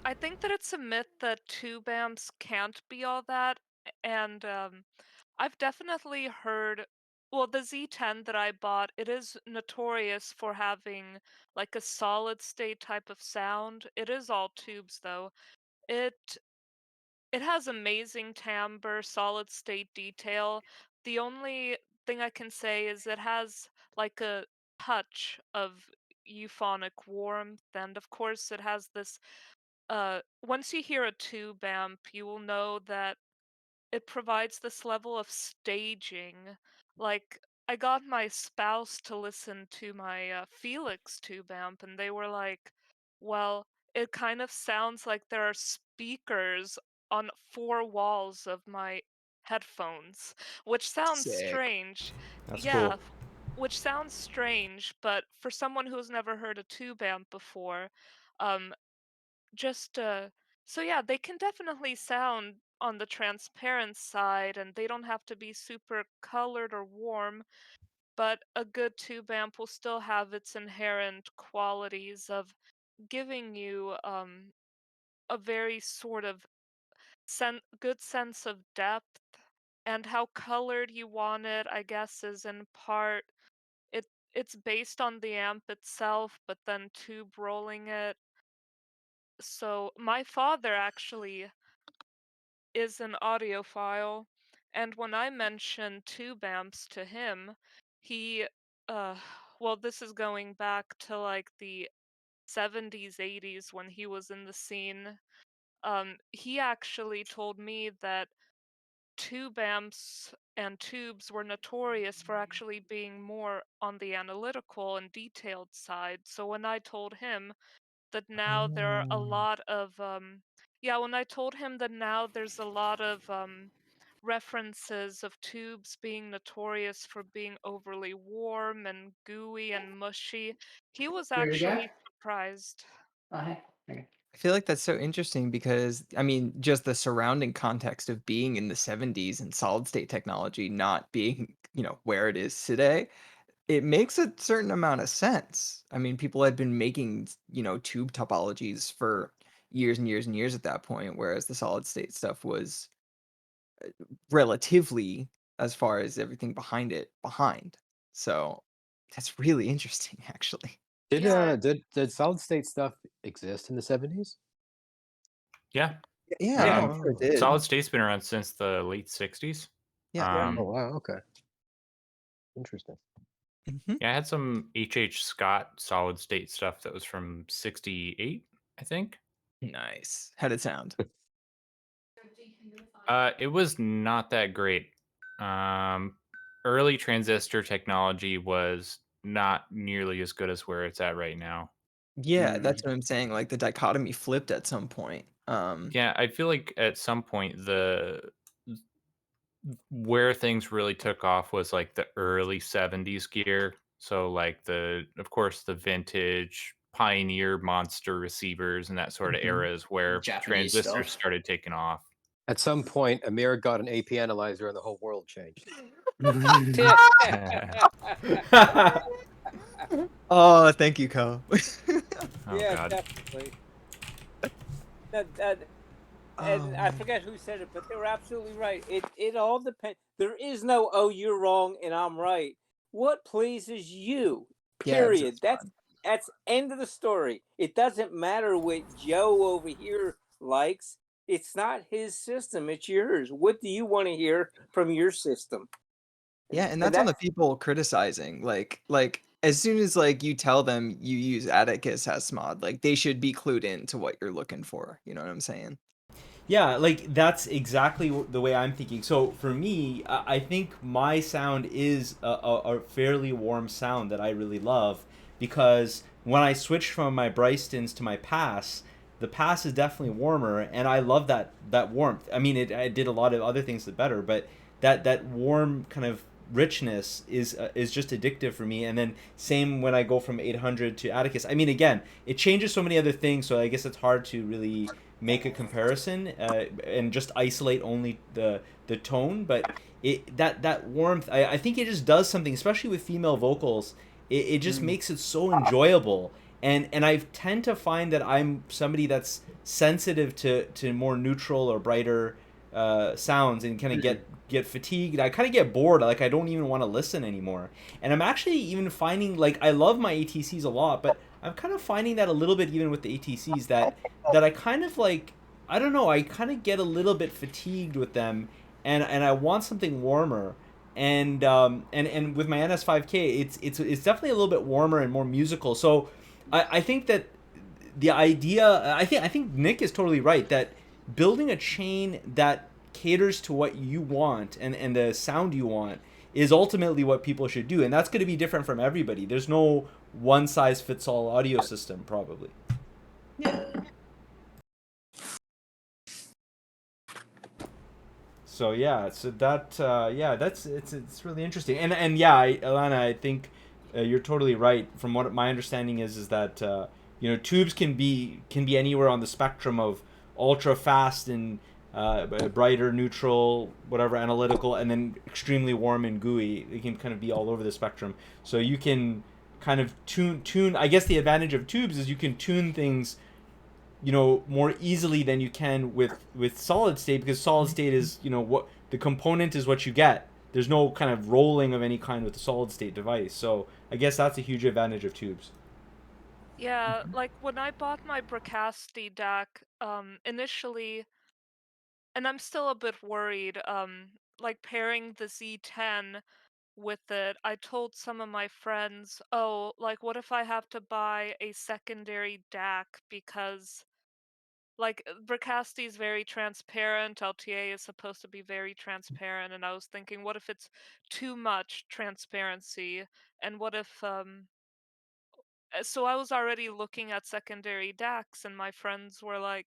I think that it's a myth that tube amps can't be all that, and I've definitely heard. Well, the Z10 that I bought, it is notorious for having like a solid state type of sound. It is all tubes though. It it has amazing timbre, solid state detail. The only thing I can say is it has like a touch of euphonic warmth, and of course it has this once you hear a tube amp, you will know that it provides this level of staging. Like, I got my spouse to listen to my Felix tube amp, and they were like, well, it kind of sounds like there are speakers on 4 walls of my headphones, which sounds Sick. strange. That's Yeah, cool. which sounds strange, but for someone who's never heard a tube amp before, um, just so yeah, they can definitely sound on the transparent side, and they don't have to be super colored or warm, but a good tube amp will still have its inherent qualities of giving you a very sort of good sense of depth, and how colored you want it, I guess, is in part it's based on the amp itself, but then tube rolling it. So my father actually is an audiophile, and when I mentioned tube amps to him, he uh well, this is going back to like the 70s, 80s when he was in the scene. He actually told me that tube amps and tubes were notorious for actually being more on the analytical and detailed side. So when I told him that now there are a Oh. lot of yeah, when I told him that now there's a lot of references of tubes being notorious for being overly warm and gooey and mushy, he was You ready to go? actually surprised. Oh, hey. Okay. I feel like that's so interesting because I mean, just the surrounding context of being in the 70s and solid state technology not being, where it is today, it makes a certain amount of sense. I mean, people had been making, tube topologies for years and years and years at that point, whereas the solid state stuff was relatively, as far as everything behind it, behind. So that's really interesting, actually. Yeah, Did solid state stuff exist in the 70s? Yeah. Yeah, Yeah. no, I'm sure it Oh. did. Solid state's been around since the late 60s. Yeah. Oh wow, okay. Interesting. Mhm. Yeah, I had some H.H. Scott solid state stuff that was from 68, I think. Nice. How'd it sound? It was not that great. Um, Early transistor technology was not nearly as good as where it's at right now. Yeah, that's Mm. what I'm saying, like, the dichotomy flipped at some point. Yeah, I feel like at some point where things really took off was like the early 70s gear. So like of course the vintage Pioneer monster receivers and that sort of Mhm. eras where Japanese transistors stuff. started taking off. At some point, Amir got an AP analyzer and the whole world changed. Oh, thank you, Ko. Oh Yeah, god. definitely. That, and I Um, forget who said it, but they were absolutely right. It all depends. There is no "oh, you're wrong and I'm right." What pleases you? yeah, it was Period. just That's fun. that's end of the story. It doesn't matter what Joe over here likes. It's not his system. It's yours. What do you want to hear from your system? Yeah, and And that's on the that's people criticizing, like, as soon as, like, you tell them you use Atticus as mod, like, they should be clued in to what you're looking for, you know what I'm saying? Yeah, like that's exactly the way I'm thinking. So for me, I think my sound is a fairly warm sound that I really love because when I switch from my Brystons to my Pass, the Pass is definitely warmer, and I love that warmth. I mean, I did a lot of other things that better, but that warm kind of richness is just addictive for me. And then same when I go from 800 to Atticus. I mean, again, it changes so many other things, so I guess it's hard to really make a comparison and just isolate only the tone. But that warmth, I think it just does something, especially with female vocals. It just Mm. makes it so enjoyable. And I tend to find that I'm somebody that's sensitive to more neutral or brighter sounds, and kind of get fatigued. I kind of get bored. Like I don't even want to listen anymore. And I'm actually even finding, like, I love my ATCs a lot, but I'm kind of finding that a little bit even with the ATCs that I kind of like, I don't know, I kind of get a little bit fatigued with them, and I want something warmer. And with my NS5K, it's definitely a little bit warmer and more musical. So I think that the idea, I think Nick is totally right that building a chain that caters to what you want and the sound you want is ultimately what people should do, and that's going to be different from everybody. There's no one size fits all audio system, probably. Yeah. So yeah, so that yeah, that's it's really interesting, and yeah, Alana, I think you're totally right. From what my understanding is that tubes can be anywhere on the spectrum of ultra fast and brighter, neutral, whatever, analytical, and then extremely warm and gooey. They can kind of be all over the spectrum. So you can kind of tune. I guess the advantage of tubes is you can tune things more easily than you can with solid state, because solid state is, what the component is what you get. There's no kind of rolling of any kind with a solid state device. So I guess that's a huge advantage of tubes. Yeah, like when I bought my Bracasti DAC, initially, and I'm still a bit worried, like pairing the Z10 with it, I told some of my friends, oh, like what if I have to buy a secondary DAC because like Bracasti is very transparent, LTA is supposed to be very transparent, and I was thinking, what if it's too much transparency, and what if so I was already looking at secondary DACs, and my friends were like,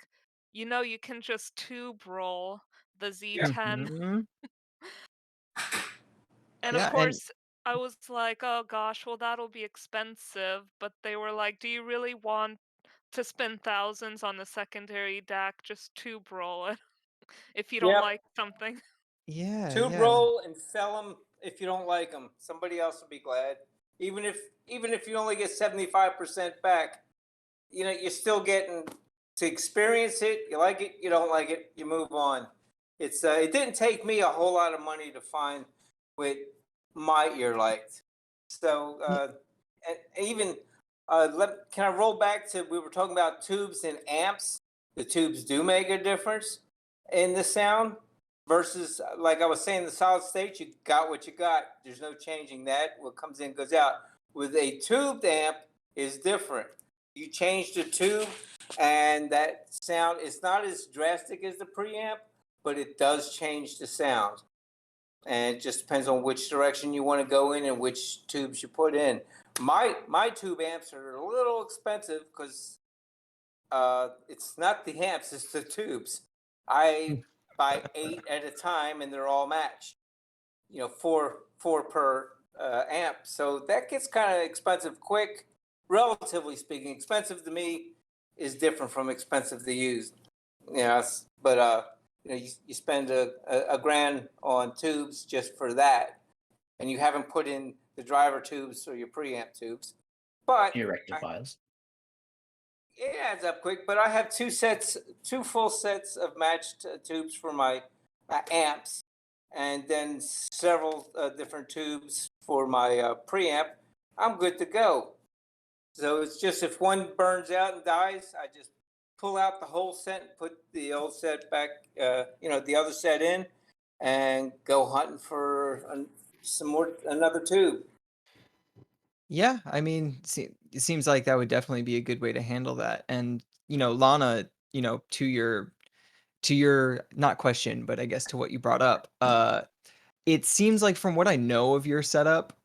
you can just tube roll the Z10. Mhm. And of Yeah, and course, I was like, oh gosh, well, that'll be expensive. But they were like, do you really want to spend thousands on a secondary DAC? Just tube roll it if you don't Yep. like something. yeah, Tube yeah. roll and sell them if you don't like them. Somebody else will be glad. Even if you only get 75% back, you're still getting to experience it. You like it, you don't like it, you move on. It didn't take me a whole lot of money to find what my ear liked. So and even can I roll back to, we were talking about tubes and amps. The tubes do make a difference in the sound versus, like I was saying, the solid state, you got what you got. There's no changing that. What comes in goes out. With a tubed amp is different. You change the tube and that sound is not as drastic as the preamp, but it does change the sound. And it just depends on which direction you want to go in and which tubes you put in. My tube amps are a little expensive because it's not the amps, it's the tubes. I buy 8 at a time and they're all matched. Four per amp. So that gets kind of expensive quick. Relatively speaking, expensive to me is different from expensive to use. But you spend a grand on tubes just for that, and you haven't put in the driver tubes or your preamp tubes. But Your rectifiers. it adds up quick. But I have two full sets of matched tubes for my amps, and then several different tubes for my preamp. I'm good to go. So it's just, if one burns out and dies, I just pull out the whole set and put the old set back, the other set in, and go hunting for another tube. Yeah, I mean, it seems like that would definitely be a good way to handle that. And, Lana, to your not question, but I guess to what you brought up, it seems like from what I know of your setup,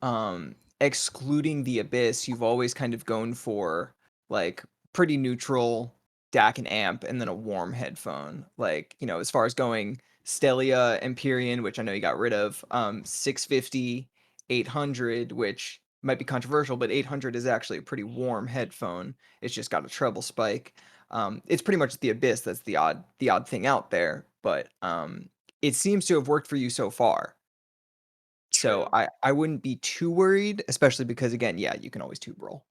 excluding the Abyss, you've always kind of gone for like pretty neutral DAC and amp and then a warm headphone. Like, as far as going Stelia, Empyrean, which I know you got rid of, 650, 800, which might be controversial, but 800 is actually a pretty warm headphone. It's just got a treble spike. It's pretty much the Abyss that's the odd thing out there, but it seems to have worked for you so far. So True. I wouldn't be too worried, especially because, again, yeah, you can always tube roll.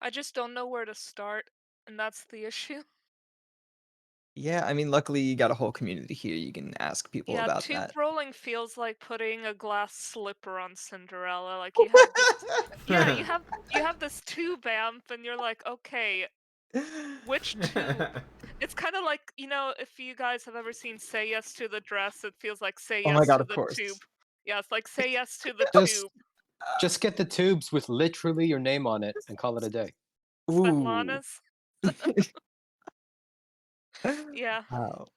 I just don't know where to start, and that's the issue. Yeah, I mean, luckily you got a whole community here. You can ask people Yeah, about tube that. rolling feels like putting a glass slipper on Cinderella. Like you have this, yeah, you have this tube amp, and you're like, okay, which tube? It's kind of like, if you guys have ever seen Say Yes to the Dress, it feels like Say Oh my Yes god, to of the course. tube. Yeah, it's like Say Yes to the Just tube. just get the tubes with literally your name on it and call it a day. Ooh. Svetlana's. Yeah. Wow.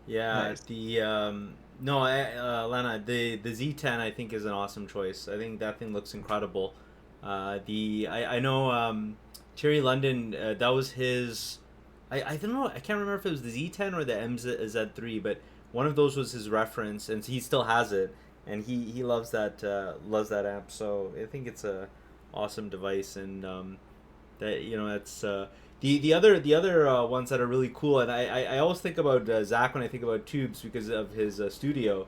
Yeah, Nice. the no, Lana, the Z10 I think is an awesome choice. I think that thing looks incredible. I know Terry London, that was his. I don't know. I can't remember if it was the Z10 or the MZ3, but one of those was his reference, and he still has it, and he loves that amp. So I think it's a awesome device, and that that's the other ones that are really cool. And I always think about Zach when I think about tubes because of his studio.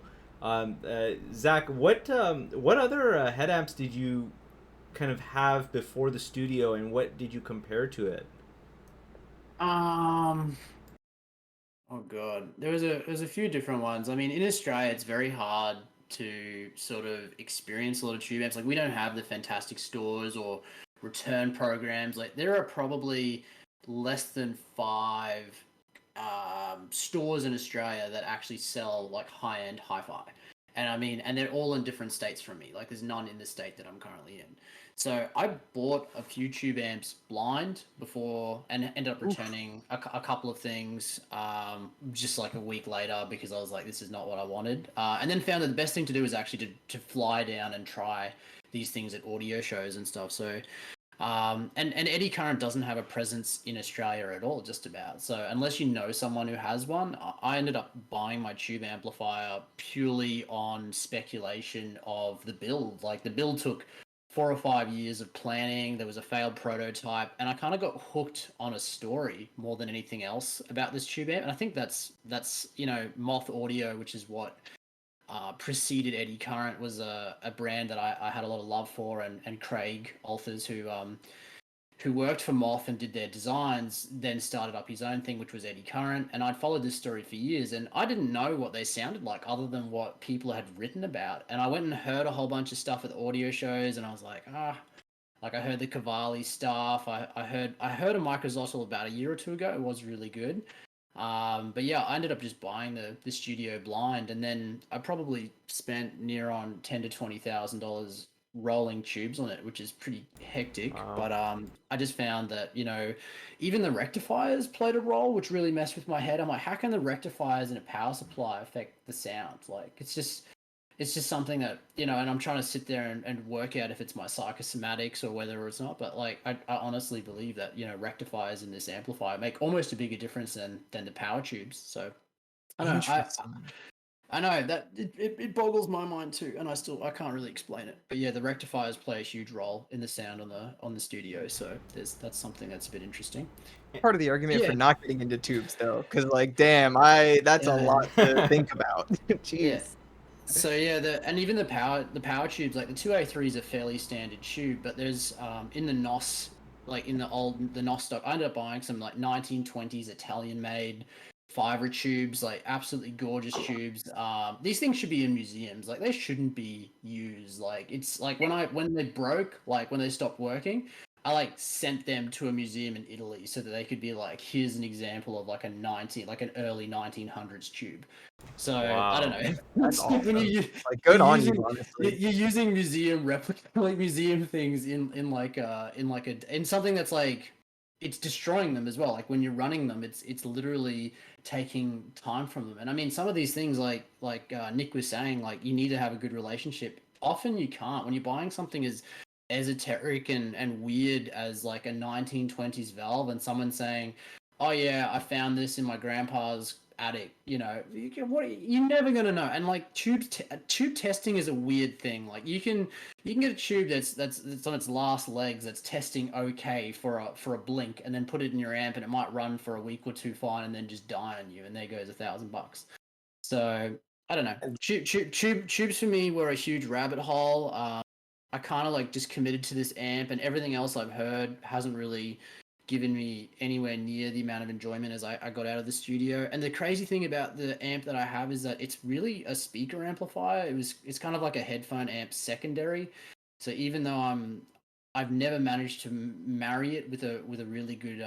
Zach, what other head amps did you kind of have before the studio, and what did you compare to it? Oh god, there's a few different ones. I mean, in Australia, it's very hard to sort of experience a lot of tube amps. Like, we don't have the fantastic stores or return programs. Like, there are probably less than 5 stores in Australia that actually sell like high-end hi-fi. And I mean, and they're all in different states from me. Like, there's none in the state that I'm currently in. So I bought a few tube amps blind before and ended up returning a couple of things just like a week later because I was like, this is not what I wanted. And then found that the best thing to do is actually to fly down and try these things at audio shows and stuff. So and eddy current doesn't have a presence in Australia at all, just about. So unless you know someone who has one, I ended up buying my tube amplifier purely on speculation of the build. Like, the build took 4 or 5 years of planning. There was a failed prototype, and I kind of got hooked on a story more than anything else about this tube amp. And I think that's Moth Audio, which is what preceded Eddy Current, was a brand that I had a lot of love for, and Craig Althers, who worked for Moth and did their designs, then started up his own thing, which was Eddy Current. And I'd followed this story for years, and I didn't know what they sounded like other than what people had written about. And I went and heard a whole bunch of stuff at the audio shows, and I was like, like, I heard the Cavalli stuff. I heard a Microzossel about a year or two ago. It was really good. But yeah, I ended up just buying the studio blind, and then I probably spent near on $10,000 to $20,000 rolling tubes on it, which is pretty hectic. Wow. But I just found that, even the rectifiers played a role, which really messed with my head. I'm like, how can the rectifiers in a power supply affect the sound? Like, it's just something that, and I'm trying to sit there and work out if it's my psychosomatics or whether it's not. But like, I honestly believe that, rectifiers in this amplifier make almost a bigger difference than the power tubes. So I don't know. I know that it boggles my mind too, and I can't really explain it. But yeah, the rectifiers play a huge role in the sound on the studio, so that's something that's a bit interesting. Part of the argument Yeah. for not getting into tubes, though, because like, damn, that's a lot to think about. Jeez. Yeah. So yeah, and even the power tubes, like the 2A3 is a fairly standard tube, but there's in the NOS, like in the NOS stock, I ended up buying some like 1920s Italian made fiber tubes, like absolutely gorgeous tubes. These things should be in museums. Like, they shouldn't be used. Like, it's like when they broke, like when they stopped working, I like sent them to a museum in Italy so that they could be like, here's an example of like an early 1900s tube. So I don't know. That's awesome. When Like, good on you, honestly. you're using museum like museum things in something that's like, it's destroying them as well. Like, when you're running them, it's literally taking time from them. And I mean, some of these things, like Nick was saying, like, you need to have a good relationship. Often you can't. When you're buying something as esoteric and weird as like a 1920s valve, and someone saying, oh yeah, I found this in my grandpa's attic, you're never gonna know. And like, tube testing is a weird thing. Like, you can get a tube that's on its last legs, that's testing okay for a blink, and then put it in your amp, and it might run for a week or two fine, and then just die on you, and there goes $1,000. So I don't know. Tubes for me were a huge rabbit hole. I kind of like just committed to this amp, and everything else I've heard hasn't really given me anywhere near the amount of enjoyment as I got out of the studio. And the crazy thing about the amp that I have is that it's really a speaker amplifier. It's kind of like a headphone amp secondary. So even though I've never managed to marry it with a really good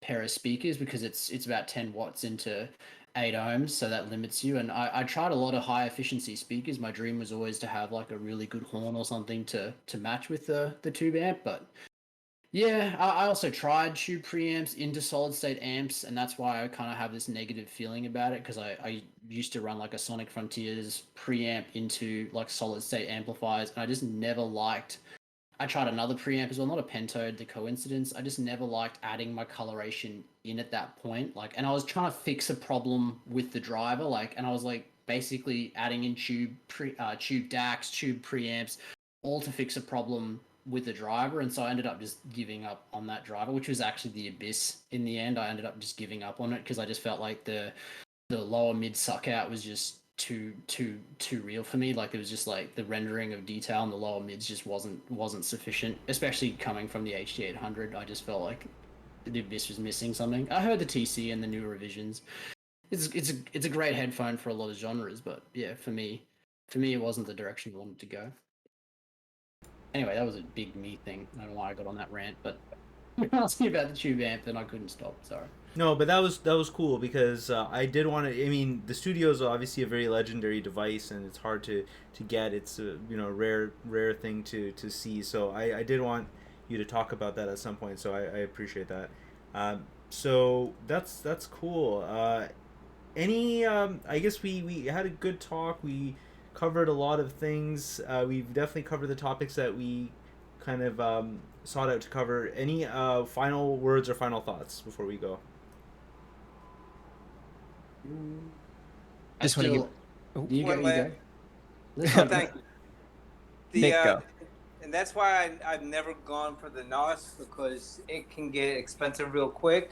pair of speakers, because it's about 10 watts into 8 ohms, so that limits you. And I tried a lot of high efficiency speakers. My dream was always to have like a really good horn or something to match with the tube amp. But yeah, I also tried tube preamps into solid state amps, and that's why I kind of have this negative feeling about it, because I used to run like a Sonic Frontiers preamp into like solid state amplifiers, and I just never liked. I tried another preamp as well, not a Pentode, the Coincidence. I just never liked adding my coloration in at that point. Like, and I was trying to fix a problem with the driver, like, and I was like basically adding in tube DACs, tube preamps, all to fix a problem with the driver. And so I ended up just giving up on that driver, which was actually the Abyss in the end. I ended up just giving up on it because I just felt like the lower mid suck out was just too real for me. Like it was just like the rendering of detail in the lower mids just wasn't sufficient, especially coming from the HD800. I just felt like the Abyss was missing something. I heard the TC and the newer revisions. It's a great headphone for a lot of genres, but yeah, for me it wasn't the direction I wanted to go. Anyway, that was a big me thing. I don't know why I got on that rant, but asked me about the tube amp and I couldn't stop. Sorry. No, but that was cool because I did want to. I mean, the studio is obviously a very legendary device, and it's hard to get. It's a rare thing to see. So I did want you to talk about that at some point. So I appreciate that. So that's cool. I guess we had a good talk. We covered a lot of things. We've definitely covered the topics that we kind of sought out to cover. Any final words or final thoughts before we go? Just want to give. You go. Oh, thank you. Nick, go. And that's why I've never gone for the NOS, because it can get expensive real quick,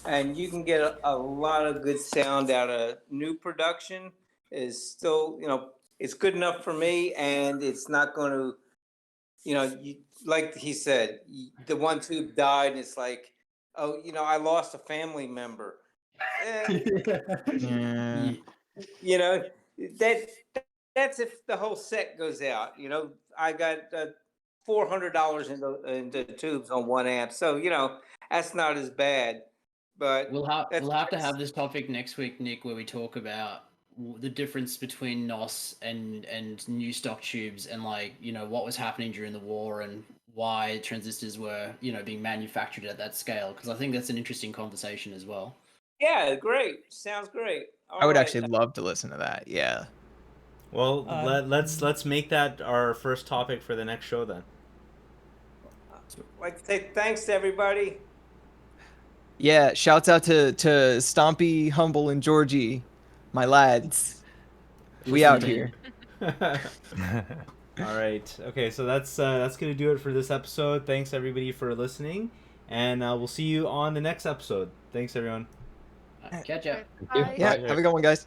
and you can get a lot of good sound out of new production. Is still, it's good enough for me, and it's not going to, like he said, the one tube died, and it's like, oh, I lost a family member. Yeah. That's if the whole set goes out. I got $400 into tubes on one amp, so that's not as bad. But we'll have to have this topic next week, Nick, where we talk about the difference between NOS and new stock tubes, and what was happening during the war and why transistors were being manufactured at that scale, because I think that's an interesting conversation as well. Yeah, great. Sounds great. I would actually love to listen to that. Yeah. Well, let's make that our first topic for the next show then. I'd like to say thanks to everybody. Yeah, shouts out to Stompy, Humble, and Georgie, my lads. We out here. All right. Okay, so that's gonna do it for this episode. Thanks everybody for listening, and we'll see you on the next episode. Thanks everyone. Catch up. Bye. Yeah, have a good one, guys.